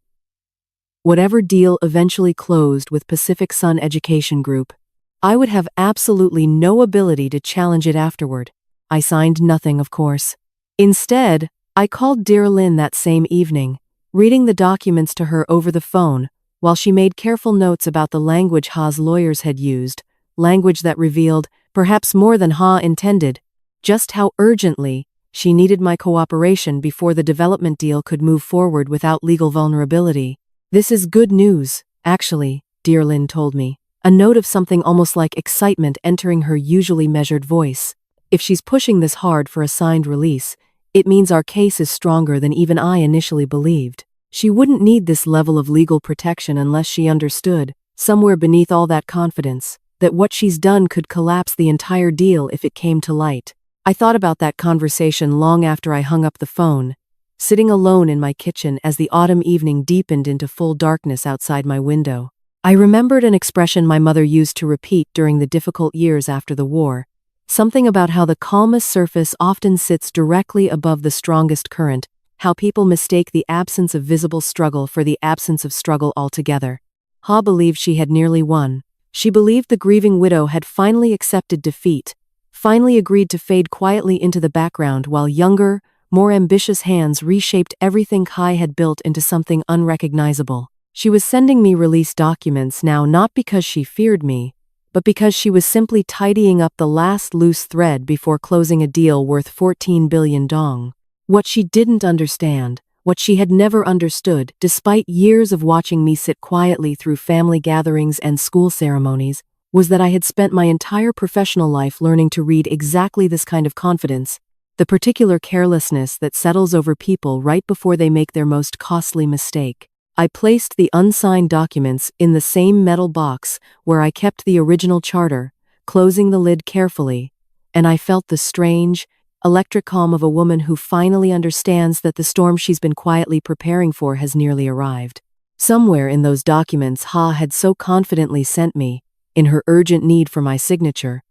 whatever deal eventually closed with Pacific Sun Education Group, I would have absolutely no ability to challenge it afterward. I signed nothing, of course. Instead, I called dear Lynn that same evening, reading the documents to her over the phone, while she made careful notes about the language Ha's lawyers had used, language that revealed, perhaps more than Ha intended, just how urgently she needed my cooperation before the development deal could move forward without legal vulnerability. This is good news, actually, dear Lynn told me, a note of something almost like excitement entering her usually measured voice. If she's pushing this hard for a signed release, It means our case is stronger than even I initially believed. She wouldn't need this level of legal protection unless she understood, somewhere beneath all that confidence, that what she's done could collapse the entire deal if it came to light. I thought about that conversation long after I hung up the phone, sitting alone in my kitchen as the autumn evening deepened into full darkness outside my window. I remembered an expression my mother used to repeat during the difficult years after the war, something about how the calmest surface often sits directly above the strongest current, how people mistake the absence of visible struggle for the absence of struggle altogether. Ha believed she had nearly won. She believed the grieving widow had finally accepted defeat, finally agreed to fade quietly into the background while younger, more ambitious hands reshaped everything Kai had built into something unrecognizable. She was sending me release documents now not because she feared me, but because she was simply tidying up the last loose thread before closing a deal worth 14 billion dong. What she didn't understand, what she had never understood, despite years of watching me sit quietly through family gatherings and school ceremonies, was that I had spent my entire professional life learning to read exactly this kind of confidence, the particular carelessness that settles over people right before they make their most costly mistake. I placed the unsigned documents in the same metal box where I kept the original charter, closing the lid carefully, and I felt the strange, electric calm of a woman who finally understands that the storm she's been quietly preparing for has nearly arrived. Somewhere in those documents Ha had so confidently sent me, in her urgent need for my signature,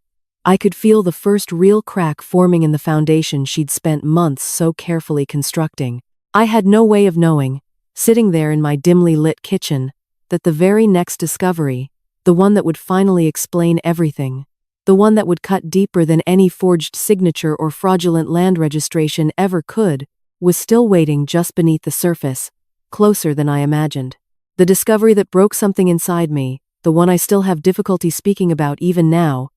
I could feel the first real crack forming in the foundation she'd spent months so carefully constructing. I had no way of knowing, sitting there in my dimly lit kitchen, that the very next discovery, the one that would finally explain everything, the one that would cut deeper than any forged signature or fraudulent land registration ever could, was still waiting just beneath the surface, closer than I imagined. The discovery that broke something inside me, the one I still have difficulty speaking about even now,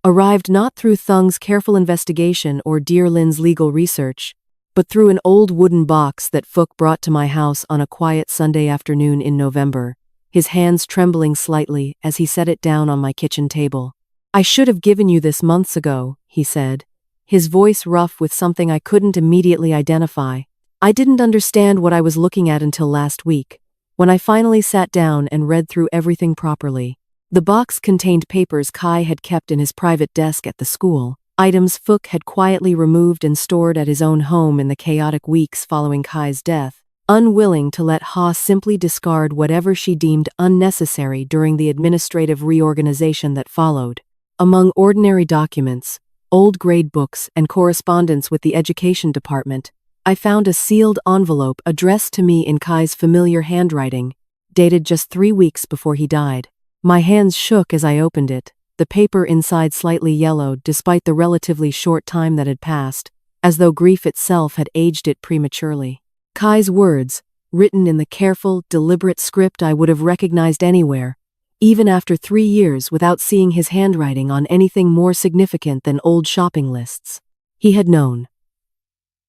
arrived not through Thung's careful investigation or Dear Lin's legal research, but through an old wooden box that Fook brought to my house on a quiet Sunday afternoon in November, his hands trembling slightly as he set it down on my kitchen table. "I should have given you this months ago," he said, his voice rough with something I couldn't immediately identify. I didn't understand what I was looking at until last week, when I finally sat down and read through everything properly. The box contained papers Kai had kept in his private desk at the school, items Fook had quietly removed and stored at his own home in the chaotic weeks following Kai's death, unwilling to let Ha simply discard whatever she deemed unnecessary during the administrative reorganization that followed. Among ordinary documents, old grade books, and correspondence with the education department, I found a sealed envelope addressed to me in Kai's familiar handwriting, dated just 3 weeks before he died. My hands shook as I opened it, the paper inside slightly yellowed despite the relatively short time that had passed, as though grief itself had aged it prematurely. Kai's words, written in the careful, deliberate script I would have recognized anywhere, even after 3 years without seeing his handwriting on anything more significant than old shopping lists. He had known.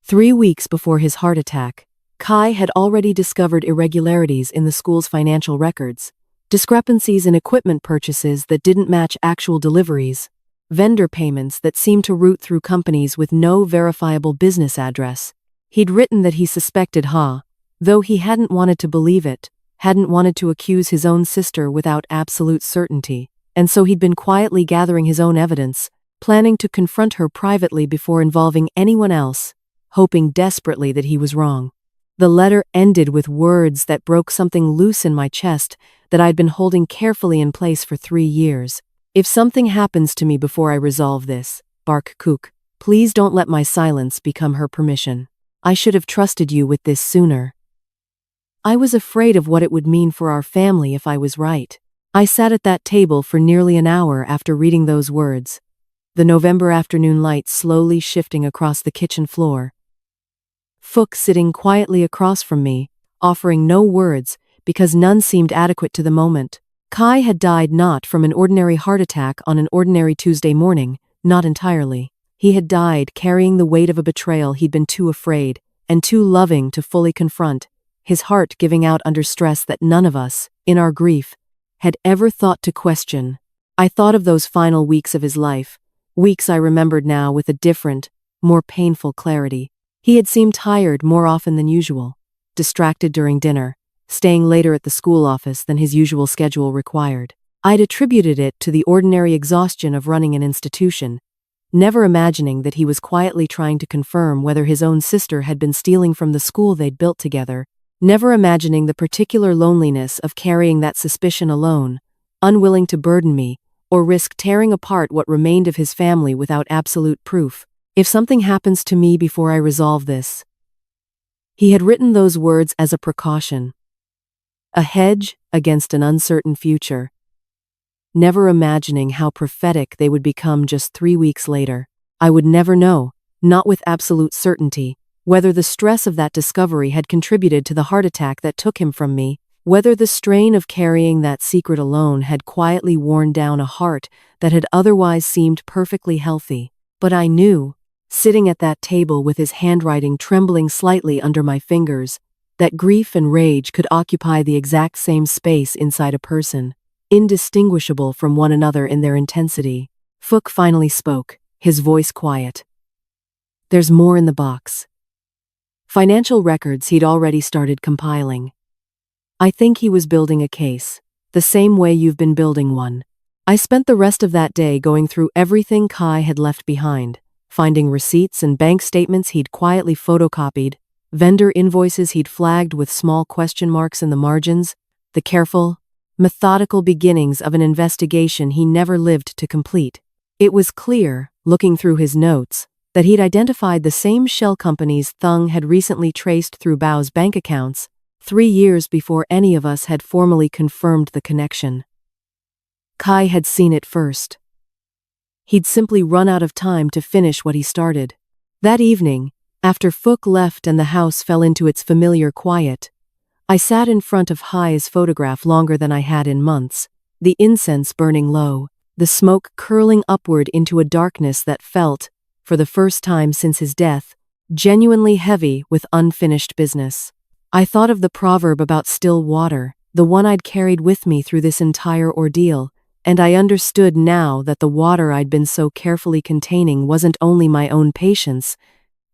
3 weeks before his heart attack, Kai had already discovered irregularities in the school's financial records, discrepancies in equipment purchases that didn't match actual deliveries, vendor payments that seemed to route through companies with no verifiable business address. He'd written that he suspected Ha, though he hadn't wanted to believe it, hadn't wanted to accuse his own sister without absolute certainty, and so he'd been quietly gathering his own evidence, planning to confront her privately before involving anyone else, hoping desperately that he was wrong. The letter ended with words that broke something loose in my chest that I'd been holding carefully in place for 3 years. "If something happens to me before I resolve this, Bark Kook, please don't let my silence become her permission. I should have trusted you with this sooner." I was afraid of what it would mean for our family if I was right. I sat at that table for nearly an hour after reading those words, the November afternoon light slowly shifting across the kitchen floor. Fook sitting quietly across from me, offering no words because none seemed adequate to the moment. Kai had died not from an ordinary heart attack on an ordinary Tuesday morning, not entirely. He had died carrying the weight of a betrayal he'd been too afraid and too loving to fully confront, his heart giving out under stress that none of us, in our grief, had ever thought to question. I thought of those final weeks of his life, weeks I remembered now with a different, more painful clarity. He had seemed tired more often than usual, distracted during dinner, staying later at the school office than his usual schedule required. I'd attributed it to the ordinary exhaustion of running an institution, never imagining that he was quietly trying to confirm whether his own sister had been stealing from the school they'd built together, never imagining the particular loneliness of carrying that suspicion alone, unwilling to burden me, or risk tearing apart what remained of his family without absolute proof. If something happens to me before I resolve this. He had written those words as a precaution. A hedge against an uncertain future. Never imagining how prophetic they would become just 3 weeks later. I would never know, not with absolute certainty, whether the stress of that discovery had contributed to the heart attack that took him from me, whether the strain of carrying that secret alone had quietly worn down a heart that had otherwise seemed perfectly healthy. But I knew, sitting at that table with his handwriting trembling slightly under my fingers, that grief and rage could occupy the exact same space inside a person, indistinguishable from one another in their intensity. Fook finally spoke, his voice quiet. There's more in the box. Financial records he'd already started compiling. I think he was building a case, the same way you've been building one. I spent the rest of that day going through everything Kai had left behind, finding receipts and bank statements he'd quietly photocopied, vendor invoices he'd flagged with small question marks in the margins, the careful, methodical beginnings of an investigation he never lived to complete. It was clear, looking through his notes, that he'd identified the same shell companies Thung had recently traced through Bao's bank accounts, 3 years before any of us had formally confirmed the connection. Kai had seen it first. He'd simply run out of time to finish what he started. That evening, after Fook left and the house fell into its familiar quiet, I sat in front of Hai's photograph longer than I had in months, the incense burning low, the smoke curling upward into a darkness that felt, for the first time since his death, genuinely heavy with unfinished business. I thought of the proverb about still water, the one I'd carried with me through this entire ordeal, and I understood now that the water I'd been so carefully containing wasn't only my own patience,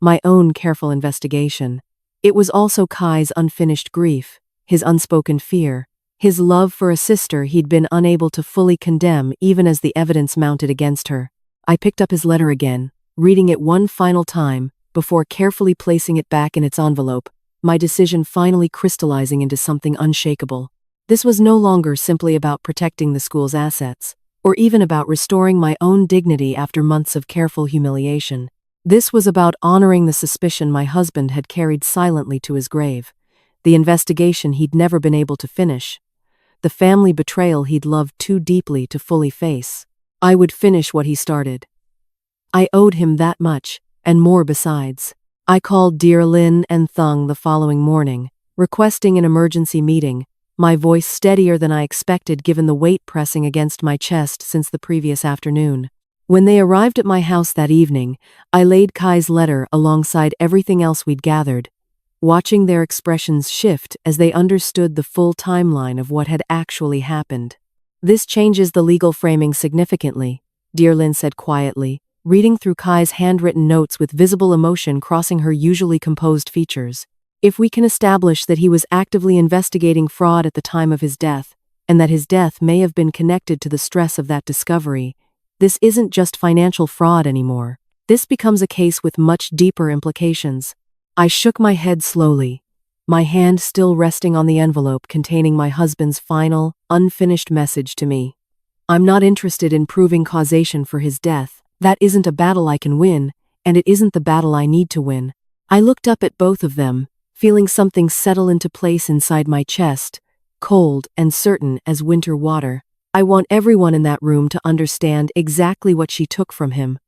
my own careful investigation. It was also Kai's unfinished grief, his unspoken fear, his love for a sister he'd been unable to fully condemn even as the evidence mounted against her. I picked up his letter again, reading it one final time, before carefully placing it back in its envelope, my decision finally crystallizing into something unshakable. This was no longer simply about protecting the school's assets, or even about restoring my own dignity after months of careful humiliation. This was about honoring the suspicion my husband had carried silently to his grave, the investigation he'd never been able to finish, the family betrayal he'd loved too deeply to fully face. I would finish what he started. I owed him that much, and more besides. I called dear Lin and Thung the following morning, requesting an emergency meeting, my voice steadier than I expected given the weight pressing against my chest since the previous afternoon. When they arrived at my house that evening, I laid Kai's letter alongside everything else we'd gathered, watching their expressions shift as they understood the full timeline of what had actually happened. This changes the legal framing significantly, dear Lin said quietly, reading through Kai's handwritten notes with visible emotion crossing her usually composed features. If we can establish that he was actively investigating fraud at the time of his death, and that his death may have been connected to the stress of that discovery, this isn't just financial fraud anymore. This becomes a case with much deeper implications. I shook my head slowly, my hand still resting on the envelope containing my husband's final, unfinished message to me. I'm not interested in proving causation for his death. That isn't a battle I can win, and it isn't the battle I need to win. I looked up at both of them, feeling something settle into place inside my chest, cold and certain as winter water. I want everyone in that room to understand exactly what she took from him.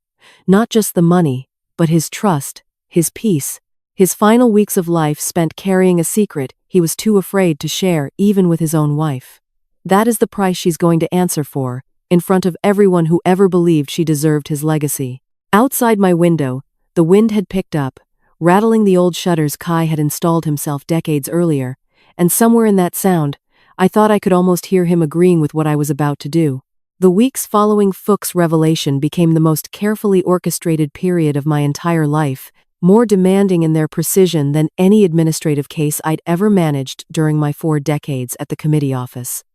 Not just the money, but his trust, his peace, his final weeks of life spent carrying a secret he was too afraid to share even with his own wife. That is the price she's going to answer for, in front of everyone who ever believed she deserved his legacy. Outside my window, the wind had picked up, rattling the old shutters Kai had installed himself decades earlier, and somewhere in that sound, I thought I could almost hear him agreeing with what I was about to do. The weeks following Fook's revelation became the most carefully orchestrated period of my entire life, more demanding in their precision than any administrative case I'd ever managed during my 4 decades at the committee office.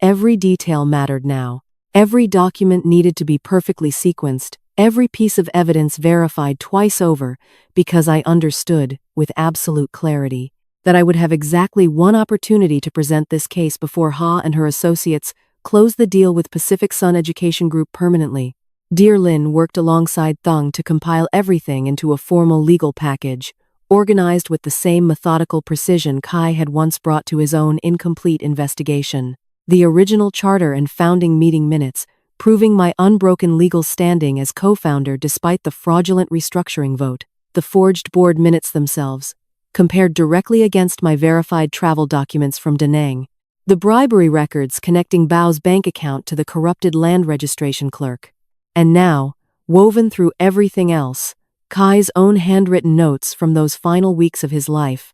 Every detail mattered now. Every document needed to be perfectly sequenced, every piece of evidence verified twice over, because I understood, with absolute clarity, that I would have exactly one opportunity to present this case before Ha and her associates closed the deal with Pacific Sun Education Group permanently. Dear Lin worked alongside Thung to compile everything into a formal legal package, organized with the same methodical precision Kai had once brought to his own incomplete investigation. The original charter and founding meeting minutes, proving my unbroken legal standing as co-founder despite the fraudulent restructuring vote. The forged board minutes themselves, compared directly against my verified travel documents from Da Nang. The bribery records connecting Bao's bank account to the corrupted land registration clerk. And now, woven through everything else, Kai's own handwritten notes from those final weeks of his life.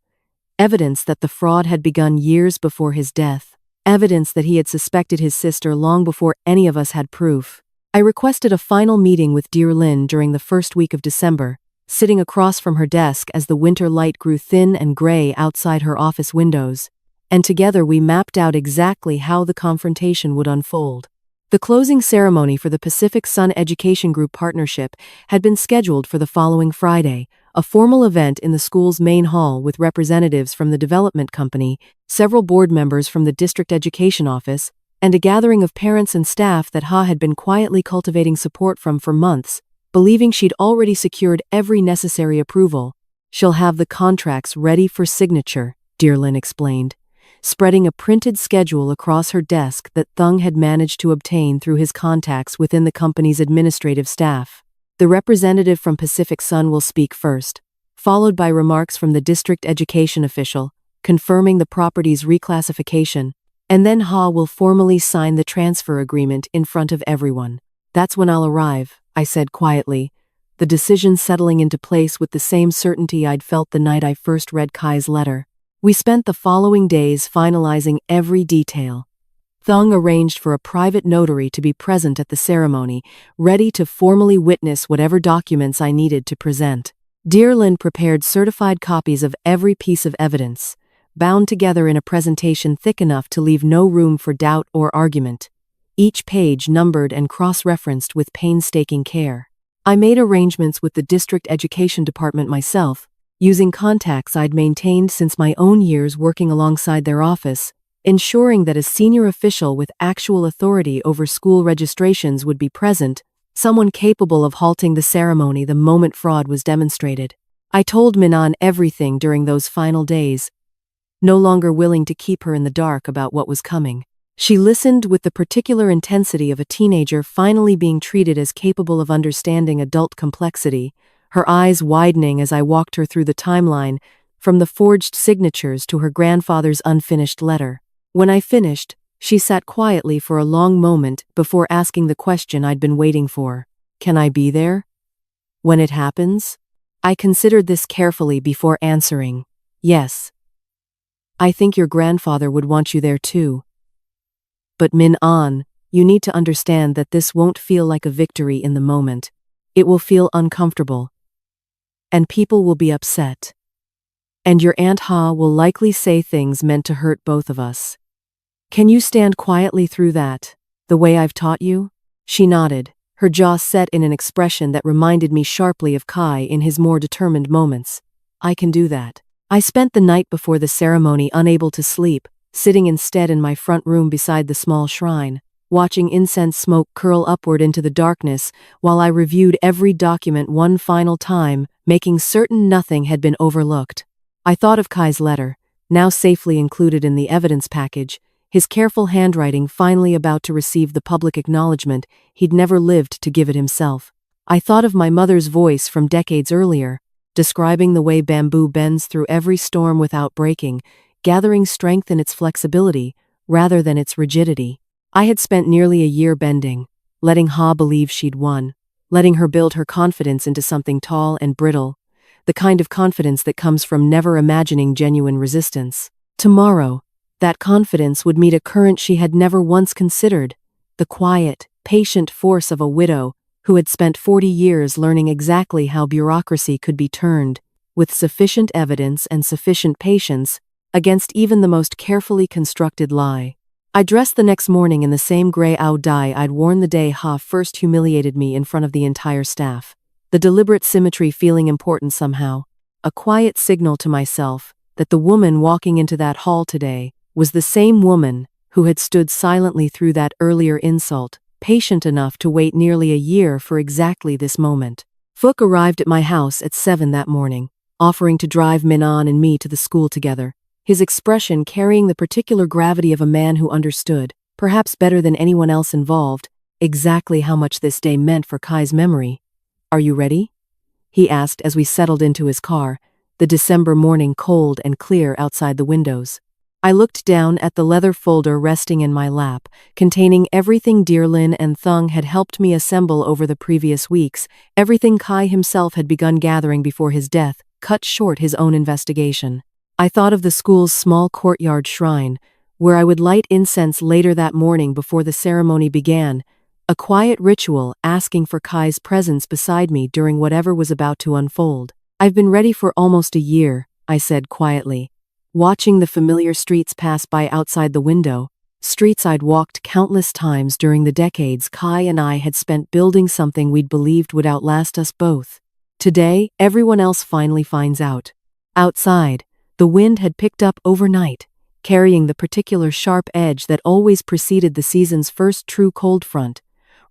Evidence that the fraud had begun years before his death. Evidence that he had suspected his sister long before any of us had proof. I requested a final meeting with dear Lin during the first week of December, sitting across from her desk as the winter light grew thin and gray outside her office windows, and together we mapped out exactly how the confrontation would unfold. The closing ceremony for the Pacific Sun Education Group partnership had been scheduled for the following Friday, a formal event in the school's main hall with representatives from the development company, several board members from the district education office, and a gathering of parents and staff that Ha had been quietly cultivating support from for months, believing she'd already secured every necessary approval. She'll have the contracts ready for signature, dear Lin explained, spreading a printed schedule across her desk that Thung had managed to obtain through his contacts within the company's administrative staff. The representative from Pacific Sun will speak first, followed by remarks from the district education official, confirming the property's reclassification, and then Ha will formally sign the transfer agreement in front of everyone. That's when I'll arrive, I said quietly, the decision settling into place with the same certainty I'd felt the night I first read Kai's letter. We spent the following days finalizing every detail. Thung arranged for a private notary to be present at the ceremony, ready to formally witness whatever documents I needed to present. Dear Lin prepared certified copies of every piece of evidence, bound together in a presentation thick enough to leave no room for doubt or argument, each page numbered and cross-referenced with painstaking care. I made arrangements with the district education department myself, using contacts I'd maintained since my own years working alongside their office, ensuring that a senior official with actual authority over school registrations would be present, someone capable of halting the ceremony the moment fraud was demonstrated. I told Minan everything during those final days, no longer willing to keep her in the dark about what was coming. She listened with the particular intensity of a teenager finally being treated as capable of understanding adult complexity, her eyes widening as I walked her through the timeline, from the forged signatures to her grandfather's unfinished letter. When I finished, she sat quietly for a long moment before asking the question I'd been waiting for. Can I be there? When it happens? I considered this carefully before answering. Yes. I think your grandfather would want you there too. But Min An, you need to understand that this won't feel like a victory in the moment. It will feel uncomfortable. And people will be upset. And your Aunt Ha will likely say things meant to hurt both of us. Can you stand quietly through that, the way I've taught you? She nodded, her jaw set in an expression that reminded me sharply of Kai in his more determined moments. I can do that. I spent the night before the ceremony unable to sleep, sitting instead in my front room beside the small shrine, watching incense smoke curl upward into the darkness while I reviewed every document one final time, making certain nothing had been overlooked. I thought of Kai's letter, now safely included in the evidence package, his careful handwriting finally about to receive the public acknowledgement he'd never lived to give it himself. I thought of my mother's voice from decades earlier, describing the way bamboo bends through every storm without breaking, gathering strength in its flexibility rather than its rigidity. I had spent nearly a year bending, letting Ha believe she'd won, letting her build her confidence into something tall and brittle, the kind of confidence that comes from never imagining genuine resistance. Tomorrow, that confidence would meet a current she had never once considered, the quiet, patient force of a widow who had spent 40 years learning exactly how bureaucracy could be turned with sufficient evidence and sufficient patience, against even the most carefully constructed lie. I dressed the next morning in the same gray dye I'd worn the day Ha first humiliated me in front of the entire staff. The deliberate symmetry feeling important somehow, a quiet signal to myself that the woman walking into that hall today was the same woman who had stood silently through that earlier insult, patient enough to wait nearly a year for exactly this moment. Phuc arrived at my house at 7 that morning, offering to drive Minan and me to the school together, his expression carrying the particular gravity of a man who understood, perhaps better than anyone else involved, exactly how much this day meant for Kai's memory. "Are you ready?" he asked as we settled into his car, the December morning cold and clear outside the windows. I looked down at the leather folder resting in my lap, containing everything Dearlin and Thung had helped me assemble over the previous weeks, everything Kai himself had begun gathering before his death, cut short his own investigation. I thought of the school's small courtyard shrine, where I would light incense later that morning before the ceremony began, a quiet ritual asking for Kai's presence beside me during whatever was about to unfold. "I've been ready for almost a year," I said quietly, watching the familiar streets pass by outside the window, streets I'd walked countless times during the decades Kai and I had spent building something we'd believed would outlast us both. Today, everyone else finally finds out. Outside, the wind had picked up overnight, carrying the particular sharp edge that always preceded the season's first true cold front,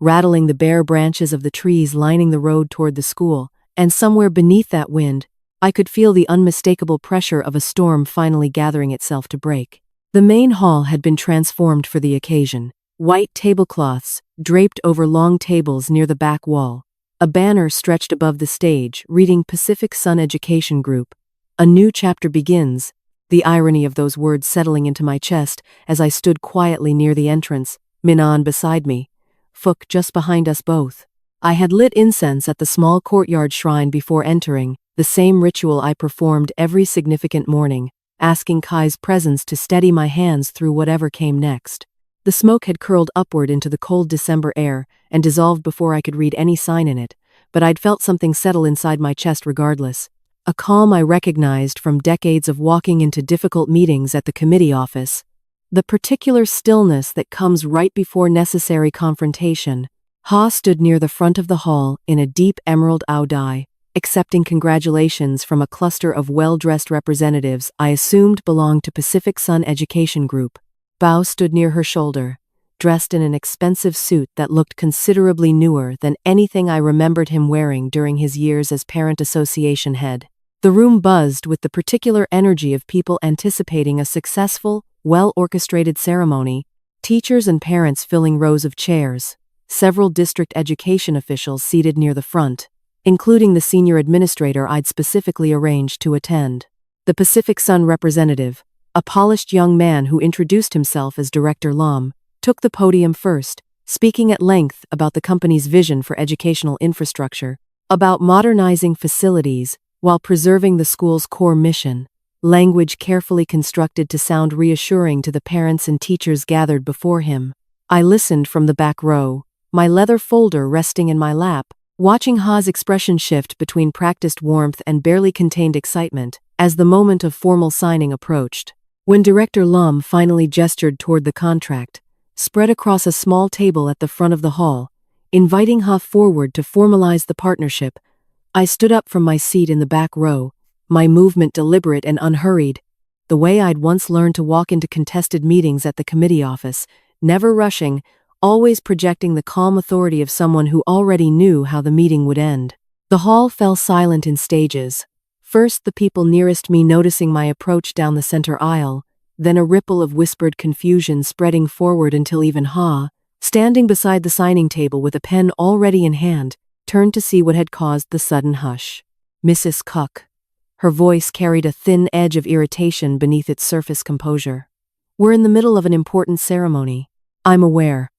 rattling the bare branches of the trees lining the road toward the school, and somewhere beneath that wind, I could feel the unmistakable pressure of a storm finally gathering itself to break. The main hall had been transformed for the occasion. White tablecloths draped over long tables near the back wall. A banner stretched above the stage, reading Pacific Sun Education Group. "A new chapter begins," the irony of those words settling into my chest as I stood quietly near the entrance, Minan beside me, Phuc just behind us both. I had lit incense at the small courtyard shrine before entering, the same ritual I performed every significant morning, asking Kai's presence to steady my hands through whatever came next. The smoke had curled upward into the cold December air and dissolved before I could read any sign in it, but I'd felt something settle inside my chest regardless. A calm I recognized from decades of walking into difficult meetings at the committee office. The particular stillness that comes right before necessary confrontation. Ha stood near the front of the hall in a deep emerald dye, accepting congratulations from a cluster of well-dressed representatives I assumed belonged to Pacific Sun Education Group. Bao stood near her shoulder, dressed in an expensive suit that looked considerably newer than anything I remembered him wearing during his years as Parent Association head. The room buzzed with the particular energy of people anticipating a successful, well-orchestrated ceremony, teachers and parents filling rows of chairs, several district education officials seated near the front, including the senior administrator I'd specifically arranged to attend. The Pacific Sun representative, a polished young man who introduced himself as Director Lam, took the podium first, speaking at length about the company's vision for educational infrastructure, about modernizing facilities while preserving the school's core mission, language carefully constructed to sound reassuring to the parents and teachers gathered before him. I listened from the back row, my leather folder resting in my lap, watching Ha's expression shift between practiced warmth and barely contained excitement as the moment of formal signing approached. When Director Lam finally gestured toward the contract, spread across a small table at the front of the hall, inviting Ha forward to formalize the partnership, I stood up from my seat in the back row, my movement deliberate and unhurried, the way I'd once learned to walk into contested meetings at the committee office, never rushing, always projecting the calm authority of someone who already knew how the meeting would end. The hall fell silent in stages. First the people nearest me noticing my approach down the center aisle, then a ripple of whispered confusion spreading forward until even Ha, standing beside the signing table with a pen already in hand, turned to see what had caused the sudden hush. "Mrs. Cook." Her voice carried a thin edge of irritation beneath its surface composure. "We're in the middle of an important ceremony." "I'm aware."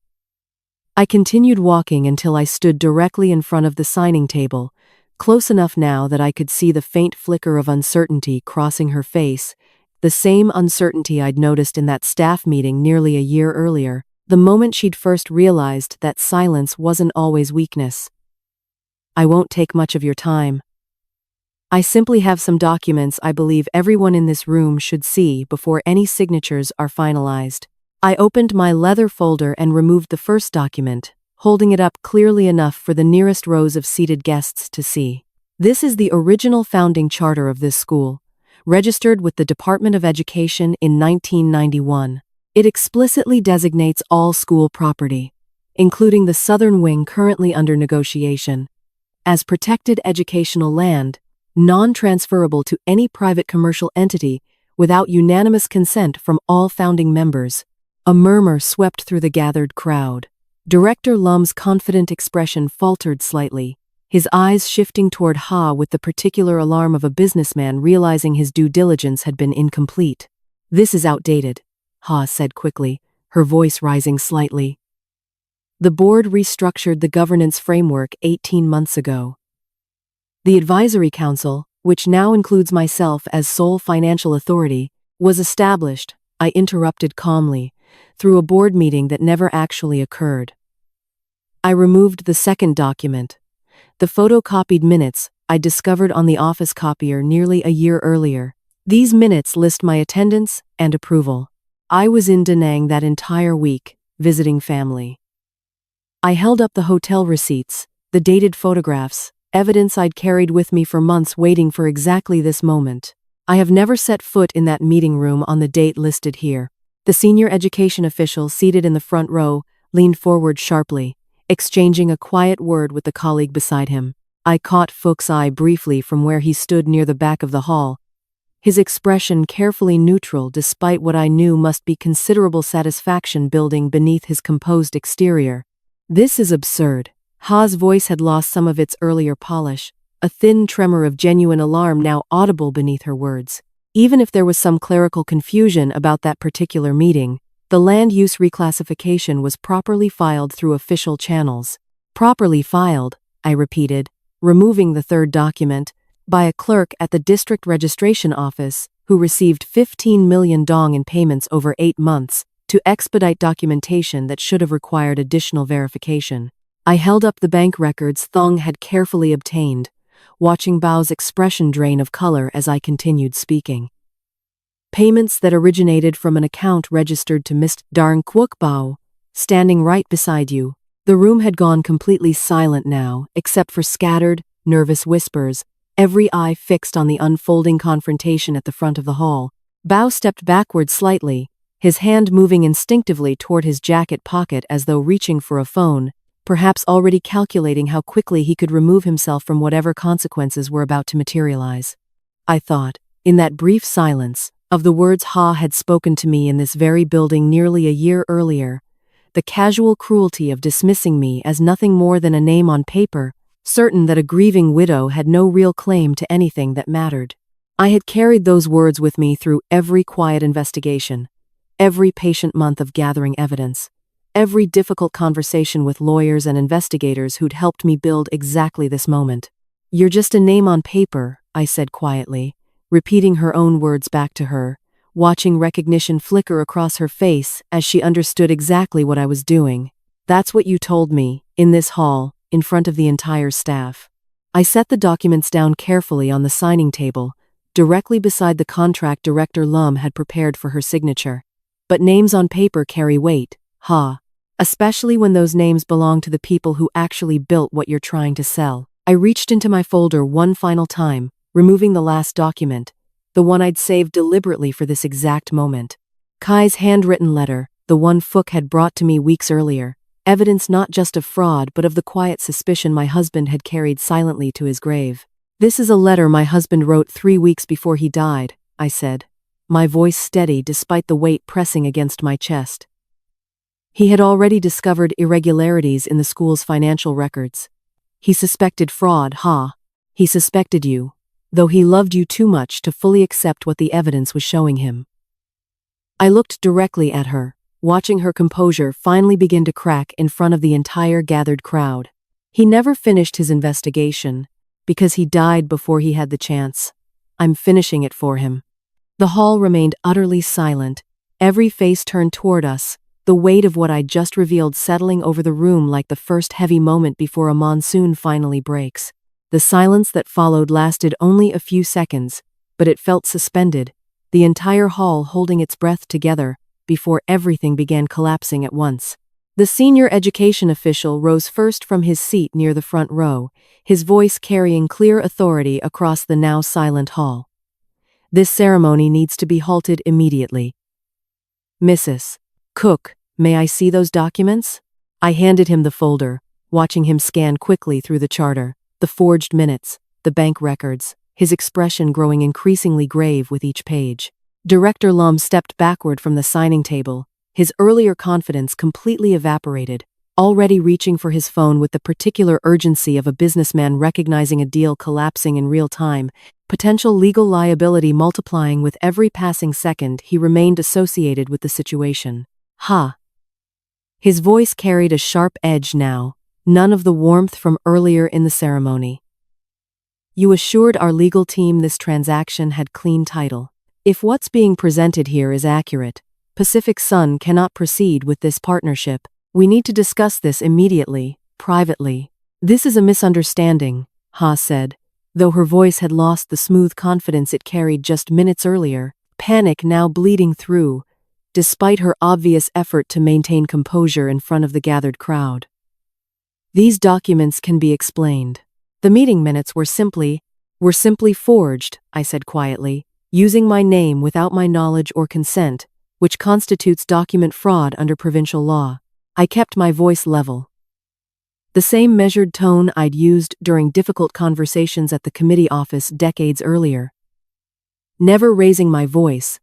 I continued walking until I stood directly in front of the signing table, close enough now that I could see the faint flicker of uncertainty crossing her face, the same uncertainty I'd noticed in that staff meeting nearly a year earlier, the moment she'd first realized that silence wasn't always weakness. "I won't take much of your time." I simply have some documents I believe everyone in this room should see before any signatures are finalized. I opened my leather folder and removed the first document, holding it up clearly enough for the nearest rows of seated guests to see. This is the original founding charter of this school, registered with the Department of Education in 1991. It explicitly designates all school property, including the southern wing currently under negotiation, as protected educational land, non-transferable to any private commercial entity without unanimous consent from all founding members. A murmur swept through the gathered crowd. Director Lum's confident expression faltered slightly, his eyes shifting toward Ha with the particular alarm of a businessman realizing his due diligence had been incomplete. "This is outdated," Ha said quickly, her voice rising slightly. "The board restructured the governance framework 18 months ago. The advisory council, which now includes myself as sole financial authority, was established," I interrupted calmly, "through a board meeting that never actually occurred." I removed the second document, the photocopied minutes I discovered on the office copier nearly a year earlier. These minutes list my attendance and approval. I was in Da Nang that entire week, visiting family. I held up the hotel receipts, the dated photographs, evidence I'd carried with me for months waiting for exactly this moment. I have never set foot in that meeting room on the date listed here. The senior education official seated in the front row leaned forward sharply, exchanging a quiet word with the colleague beside him. I caught Fook's eye briefly from where he stood near the back of the hall, his expression carefully neutral despite what I knew must be considerable satisfaction building beneath his composed exterior. "This is absurd." Ha's voice had lost some of its earlier polish, a thin tremor of genuine alarm now audible beneath her words. Even if there was some clerical confusion about that particular meeting, the land use reclassification was properly filed through official channels. "Properly filed," I repeated, removing the third document, "by a clerk at the district registration office who received 15 million dong in payments over 8 months to expedite documentation that should have required additional verification." I held up the bank records Thong had carefully obtained, watching Bao's expression drain of color as I continued speaking. "Payments that originated from an account registered to Mr. Darn Kwok Bao, standing right beside you." The room had gone completely silent now, except for scattered, nervous whispers, every eye fixed on the unfolding confrontation at the front of the hall. Bao stepped backward slightly, his hand moving instinctively toward his jacket pocket as though reaching for a phone, perhaps already calculating how quickly he could remove himself from whatever consequences were about to materialize. I thought, in that brief silence, of the words Ha had spoken to me in this very building nearly a year earlier, the casual cruelty of dismissing me as nothing more than a name on paper, certain that a grieving widow had no real claim to anything that mattered. I had carried those words with me through every quiet investigation, every patient month of gathering evidence, every difficult conversation with lawyers and investigators who'd helped me build exactly this moment. "You're just a name on paper," I said quietly, repeating her own words back to her, watching recognition flicker across her face as she understood exactly what I was doing. "That's what you told me, in this hall, in front of the entire staff." I set the documents down carefully on the signing table, directly beside the contract Director Lum had prepared for her signature. But names on paper carry weight, Ha. Especially when those names belong to the people who actually built what you're trying to sell. I reached into my folder one final time, removing the last document, the one I'd saved deliberately for this exact moment. Kai's handwritten letter, the one Fook had brought to me weeks earlier, evidence not just of fraud but of the quiet suspicion my husband had carried silently to his grave. "This is a letter my husband wrote 3 weeks before he died," I said, my voice steady despite the weight pressing against my chest. "He had already discovered irregularities in the school's financial records. He suspected fraud, Ha. He suspected you, though he loved you too much to fully accept what the evidence was showing him." I looked directly at her, watching her composure finally begin to crack in front of the entire gathered crowd. "He never finished his investigation, because he died before he had the chance. I'm finishing it for him." The hall remained utterly silent, every face turned toward us, the weight of what I'd just revealed settling over the room like the first heavy moment before a monsoon finally breaks. The silence that followed lasted only a few seconds, but it felt suspended, the entire hall holding its breath together before everything began collapsing at once. The senior education official rose first from his seat near the front row, his voice carrying clear authority across the now silent hall. This ceremony needs to be halted immediately. Mrs. Cook, may I see those documents? I handed him the folder, watching him scan quickly through the charter, the forged minutes, the bank records, his expression growing increasingly grave with each page. Director Lum stepped backward from the signing table, his earlier confidence completely evaporated, already reaching for his phone with the particular urgency of a businessman recognizing a deal collapsing in real time, potential legal liability multiplying with every passing second he remained associated with the situation. Ha! His voice carried a sharp edge now, none of the warmth from earlier in the ceremony. You assured our legal team this transaction had clean title. If what's being presented here is accurate, Pacific Sun cannot proceed with this partnership. We need to discuss this immediately, privately. This is a misunderstanding, Ha said, though her voice had lost the smooth confidence it carried just minutes earlier, panic now bleeding through, despite her obvious effort to maintain composure in front of the gathered crowd. These documents can be explained. The meeting minutes were simply forged, I said quietly, using my name without my knowledge or consent, which constitutes document fraud under provincial law. I kept my voice level. The same measured tone I'd used during difficult conversations at the committee office decades earlier. Never raising my voice.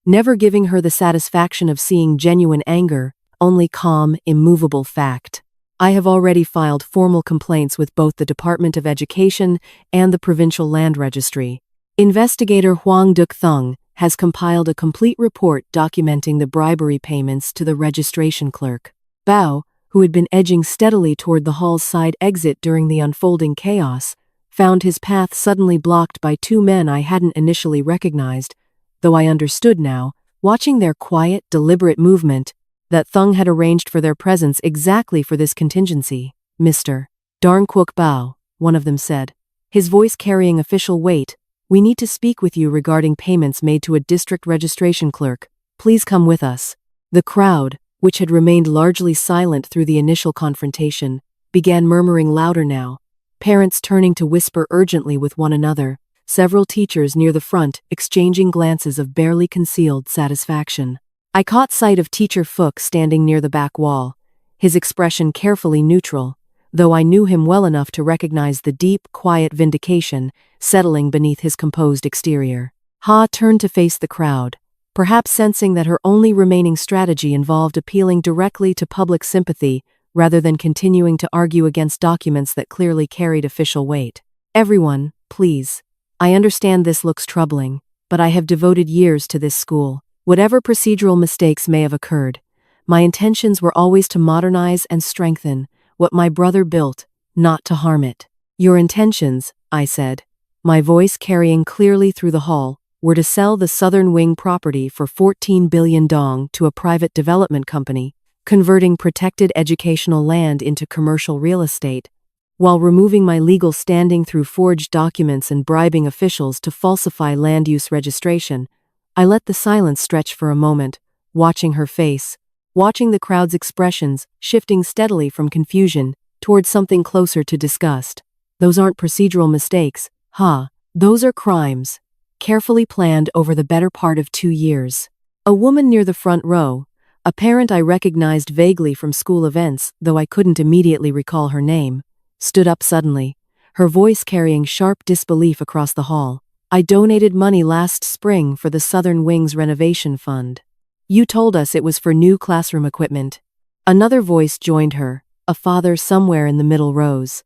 Never giving her the satisfaction of seeing genuine anger, only calm, immovable fact. I have already filed formal complaints with both the Department of Education and the Provincial Land Registry. Investigator Huang Duc-Thung has compiled a complete report documenting the bribery payments to the registration clerk. Bao, who had been edging steadily toward the hall's side exit during the unfolding chaos, found his path suddenly blocked by two men I hadn't initially recognized, though I understood now, watching their quiet, deliberate movement, that Thung had arranged for their presence exactly for this contingency. Mr. Darnquok Bao, one of them said, his voice carrying official weight, we need to speak with you regarding payments made to a district registration clerk. Please come with us. The crowd, which had remained largely silent through the initial confrontation, began murmuring louder now, parents turning to whisper urgently with one another, several teachers near the front exchanging glances of barely concealed satisfaction. I caught sight of Teacher Fook standing near the back wall, his expression carefully neutral, though I knew him well enough to recognize the deep, quiet vindication settling beneath his composed exterior. Ha turned to face the crowd, perhaps sensing that her only remaining strategy involved appealing directly to public sympathy rather than continuing to argue against documents that clearly carried official weight. Everyone, please. I understand this looks troubling, but I have devoted years to this school. Whatever procedural mistakes may have occurred, my intentions were always to modernize and strengthen what my brother built, not to harm it. Your intentions, I said, my voice carrying clearly through the hall, were to sell the Southern Wing property for 14 billion dong to a private development company, converting protected educational land into commercial real estate, while removing my legal standing through forged documents and bribing officials to falsify land use registration. I let the silence stretch for a moment, watching her face, watching the crowd's expressions shifting steadily from confusion towards something closer to disgust. Those aren't procedural mistakes, Ha. Those are crimes, carefully planned over the better part of 2 years. A woman near the front row, a parent I recognized vaguely from school events, though I couldn't immediately recall her name, stood up suddenly, her voice carrying sharp disbelief across the hall. I donated money last spring for the Southern Wing's renovation fund. You told us it was for new classroom equipment. Another voice joined her, a father somewhere in the middle rows.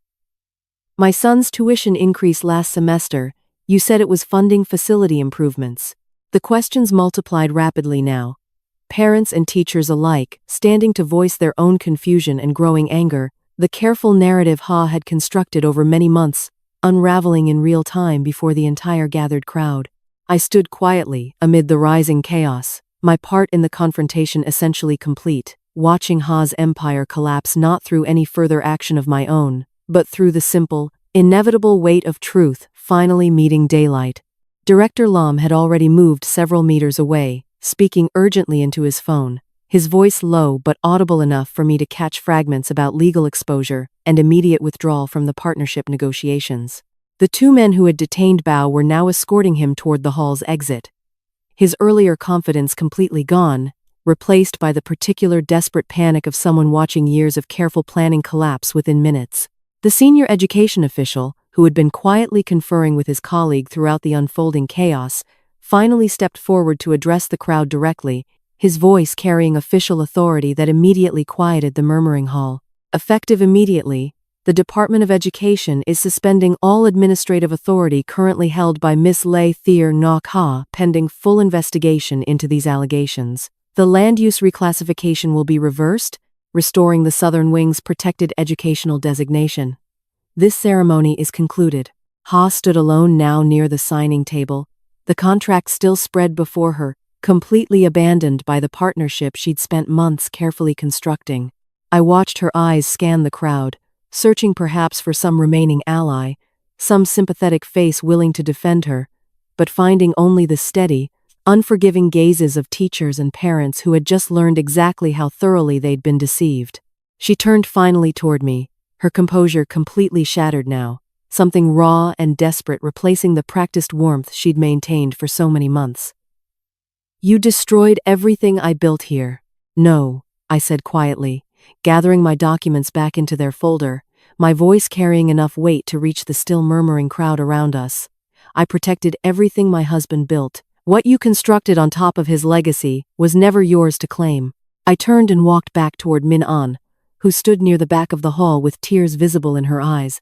My son's tuition increase last semester, you said it was funding facility improvements. The questions multiplied rapidly now. Parents and teachers alike, standing to voice their own confusion and growing anger, the careful narrative Ha had constructed over many months, unraveling in real time before the entire gathered crowd. I stood quietly, amid the rising chaos, my part in the confrontation essentially complete, watching Ha's empire collapse not through any further action of my own, but through the simple, Inevitable weight of truth, finally meeting daylight. Director Lam had already moved several meters away, speaking urgently into his phone, his voice low but audible enough for me to catch fragments about legal exposure and immediate withdrawal from the partnership negotiations. The two men who had detained Bao were now escorting him toward the hall's exit. His earlier confidence completely gone, replaced by the particular desperate panic of someone watching years of careful planning collapse within minutes. The senior education official, who had been quietly conferring with his colleague throughout the unfolding chaos, finally stepped forward to address the crowd directly, his voice carrying official authority that immediately quieted the murmuring hall. Effective immediately, the Department of Education is suspending all administrative authority currently held by Miss Lei Thier Nok Ha pending full investigation into these allegations. The land use reclassification will be reversed, restoring the Southern Wing's protected educational designation. This ceremony is concluded. Ha stood alone now near the signing table, the contract still spread before her, completely abandoned by the partnership she'd spent months carefully constructing. I watched her eyes scan the crowd, searching perhaps for some remaining ally, some sympathetic face willing to defend her, but finding only the steady, unforgiving gazes of teachers and parents who had just learned exactly how thoroughly they'd been deceived. She turned finally toward me, her composure completely shattered now, something raw and desperate replacing the practiced warmth she'd maintained for so many months. "You destroyed everything I built here." "No," I said quietly, gathering my documents back into their folder, my voice carrying enough weight to reach the still murmuring crowd around us. "I protected everything my husband built. What you constructed on top of his legacy was never yours to claim." I turned and walked back toward Min An, who stood near the back of the hall with tears visible in her eyes,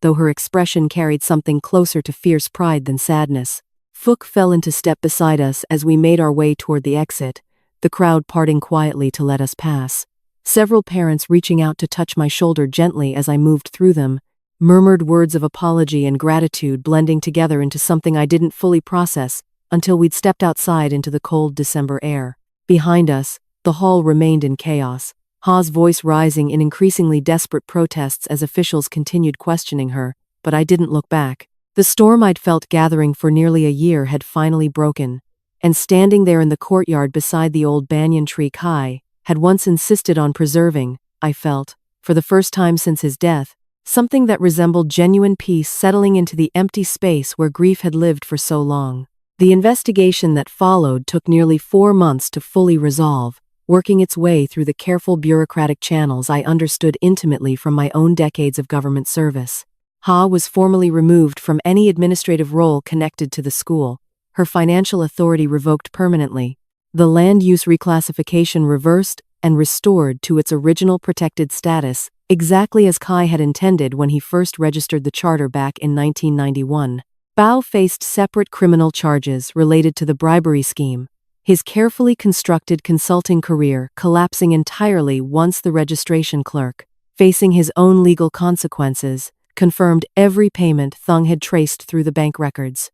though her expression carried something closer to fierce pride than sadness. Fook fell into step beside us as we made our way toward the exit, the crowd parting quietly to let us pass. Several parents reaching out to touch my shoulder gently as I moved through them, murmured words of apology and gratitude blending together into something I didn't fully process until we'd stepped outside into the cold December air. Behind us, the hall remained in chaos, Ha's voice rising in increasingly desperate protests as officials continued questioning her, but I didn't look back. The storm I'd felt gathering for nearly a year had finally broken, and standing there in the courtyard beside the old banyan tree Kai had once insisted on preserving, I felt, for the first time since his death, something that resembled genuine peace settling into the empty space where grief had lived for so long. The investigation that followed took nearly 4 months to fully resolve, working its way through the careful bureaucratic channels I understood intimately from my own decades of government service. Ha was formally removed from any administrative role connected to the school, her financial authority revoked permanently, the land use reclassification reversed and restored to its original protected status, exactly as Kai had intended when he first registered the charter back in 1991. Bao faced separate criminal charges related to the bribery scheme, his carefully constructed consulting career collapsing entirely once the registration clerk, facing his own legal consequences, confirmed every payment Thung had traced through the bank records.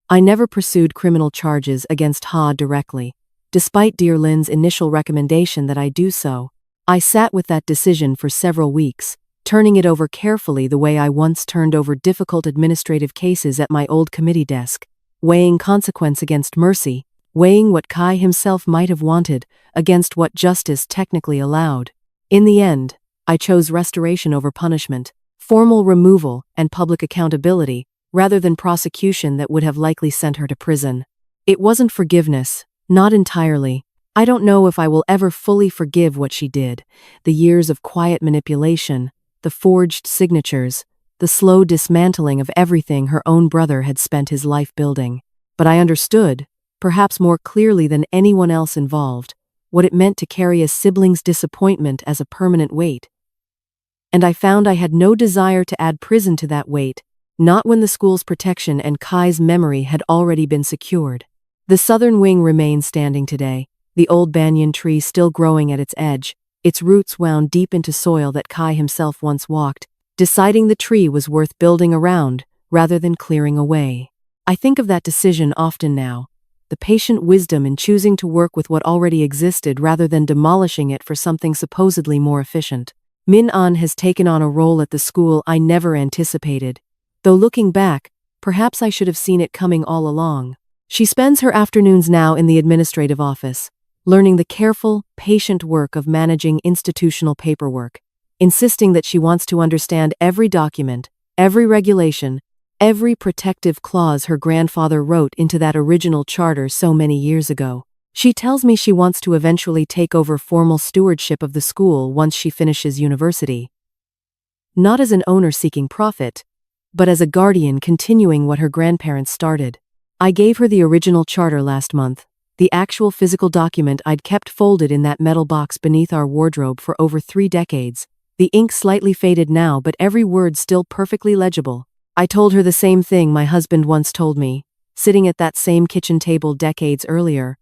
I never pursued criminal charges against Ha directly, despite Dear Lin's initial recommendation that I do so. I sat with that decision for several weeks, turning it over carefully the way I once turned over difficult administrative cases at my old committee desk, weighing consequence against mercy, weighing what Kai himself might have wanted against what justice technically allowed. In the end, I chose restoration over punishment, formal removal and public accountability, rather than prosecution that would have likely sent her to prison. It wasn't forgiveness, not entirely. I don't know if I will ever fully forgive what she did, the years of quiet manipulation, the forged signatures, the slow dismantling of everything her own brother had spent his life building. But I understood, perhaps more clearly than anyone else involved, what it meant to carry a sibling's disappointment as a permanent weight. And I found I had no desire to add prison to that weight, not when the school's protection and Kai's memory had already been secured. The southern wing remains standing today, the old banyan tree still growing at its edge, its roots wound deep into soil that Kai himself once walked, deciding the tree was worth building around rather than clearing away. I think of that decision often now, the patient wisdom in choosing to work with what already existed rather than demolishing it for something supposedly more efficient. Min An has taken on a role at the school I never anticipated, Though looking back, perhaps I should have seen it coming all along. She spends her afternoons now in the administrative office, learning the careful, patient work of managing institutional paperwork, insisting that she wants to understand every document, every regulation, every protective clause her grandfather wrote into that original charter so many years ago. She tells me she wants to eventually take over formal stewardship of the school once she finishes university. Not as an owner seeking profit, but as a guardian continuing what her grandparents started. I gave her the original charter last month, the actual physical document I'd kept folded in that metal box beneath our wardrobe for over 3 decades. The ink slightly faded now, but every word still perfectly legible. I told her the same thing my husband once told me, sitting at that same kitchen table decades earlier.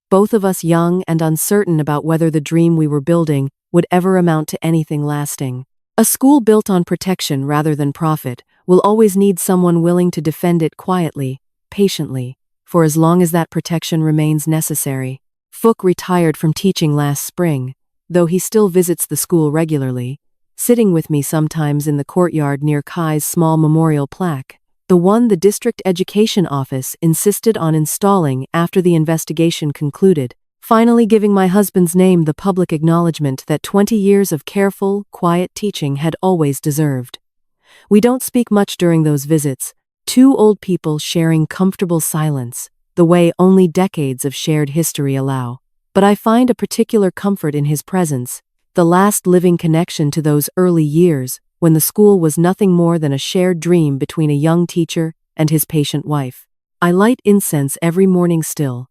Both of us young and uncertain about whether the dream we were building would ever amount to anything lasting. A school built on protection rather than profit will always need someone willing to defend it quietly, patiently, for as long as that protection remains necessary. Fook retired from teaching last spring, though he still visits the school regularly, sitting with me sometimes in the courtyard near Kai's small memorial plaque, the one the district education office insisted on installing after the investigation concluded, finally giving my husband's name the public acknowledgement that 20 years of careful, quiet teaching had always deserved. We don't speak much during those visits, 2 old people sharing comfortable silence, the way only decades of shared history allow. But I find a particular comfort in his presence, the last living connection to those early years when the school was nothing more than a shared dream between a young teacher and his patient wife. I light incense every morning still,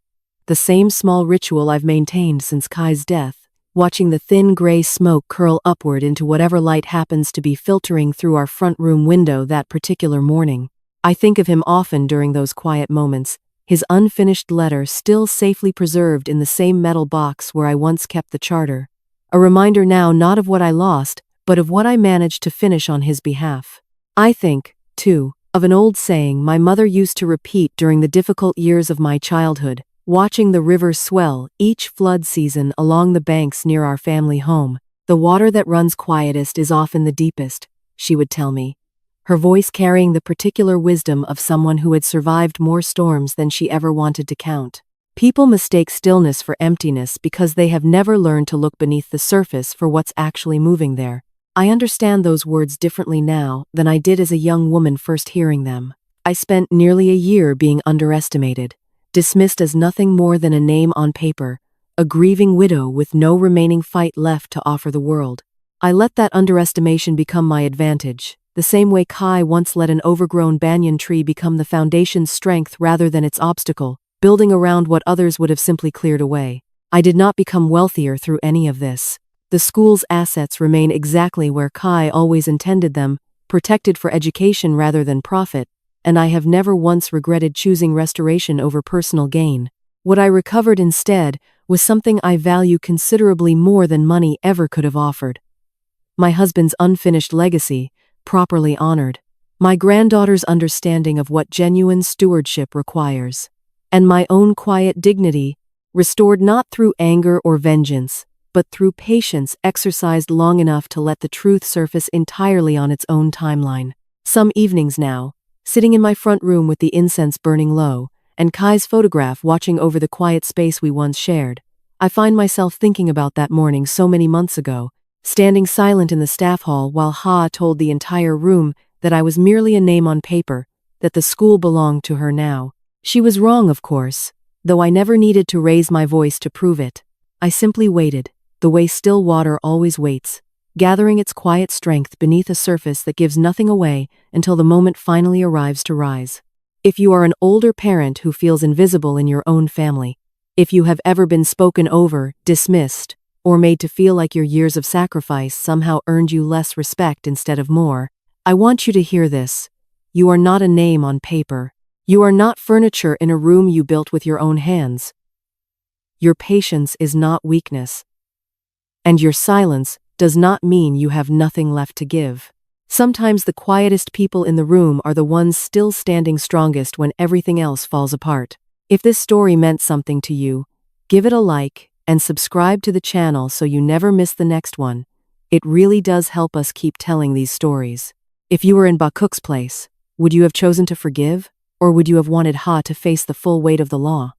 the same small ritual I've maintained since Kai's death, watching the thin gray smoke curl upward into whatever light happens to be filtering through our front room window that particular morning. I think of him often during those quiet moments, his unfinished letter still safely preserved in the same metal box where I once kept the charter. A reminder now not of what I lost, but of what I managed to finish on his behalf. I think, too, of an old saying my mother used to repeat during the difficult years of my childhood, watching the river swell each flood season along the banks near our family home. The water that runs quietest is often the deepest, she would tell me, her voice carrying the particular wisdom of someone who had survived more storms than she ever wanted to count. People mistake stillness for emptiness because they have never learned to look beneath the surface for what's actually moving there. I understand those words differently now than I did as a young woman first hearing them. I spent nearly a year being underestimated, dismissed as nothing more than a name on paper, a grieving widow with no remaining fight left to offer the world. I let that underestimation become my advantage, the same way Kai once let an overgrown banyan tree become the foundation's strength rather than its obstacle, building around what others would have simply cleared away. I did not become wealthier through any of this. The school's assets remain exactly where Kai always intended them, protected for education rather than profit, and I have never once regretted choosing restoration over personal gain. What I recovered instead was something I value considerably more than money ever could have offered. My husband's unfinished legacy, properly honored, my granddaughter's understanding of what genuine stewardship requires, and my own quiet dignity, restored not through anger or vengeance, but through patience exercised long enough to let the truth surface entirely on its own timeline. Some evenings now, sitting in my front room with the incense burning low, and Kai's photograph watching over the quiet space we once shared, I find myself thinking about that morning so many months ago, standing silent in the staff hall while Ha told the entire room that I was merely a name on paper, that the school belonged to her now. She was wrong, of course, though I never needed to raise my voice to prove it. I simply waited, the way still water always waits, gathering its quiet strength beneath a surface that gives nothing away until the moment finally arrives to rise. If you are an older parent who feels invisible in your own family, if you have ever been spoken over, dismissed, or made to feel like your years of sacrifice somehow earned you less respect instead of more, I want you to hear this. You are not a name on paper. You are not furniture in a room you built with your own hands. Your patience is not weakness. And your silence does not mean you have nothing left to give. Sometimes the quietest people in the room are the ones still standing strongest when everything else falls apart. If this story meant something to you, give it a like and subscribe to the channel so you never miss the next one. It really does help us keep telling these stories. If you were in Bakuk's place, would you have chosen to forgive, or would you have wanted Ha to face the full weight of the law?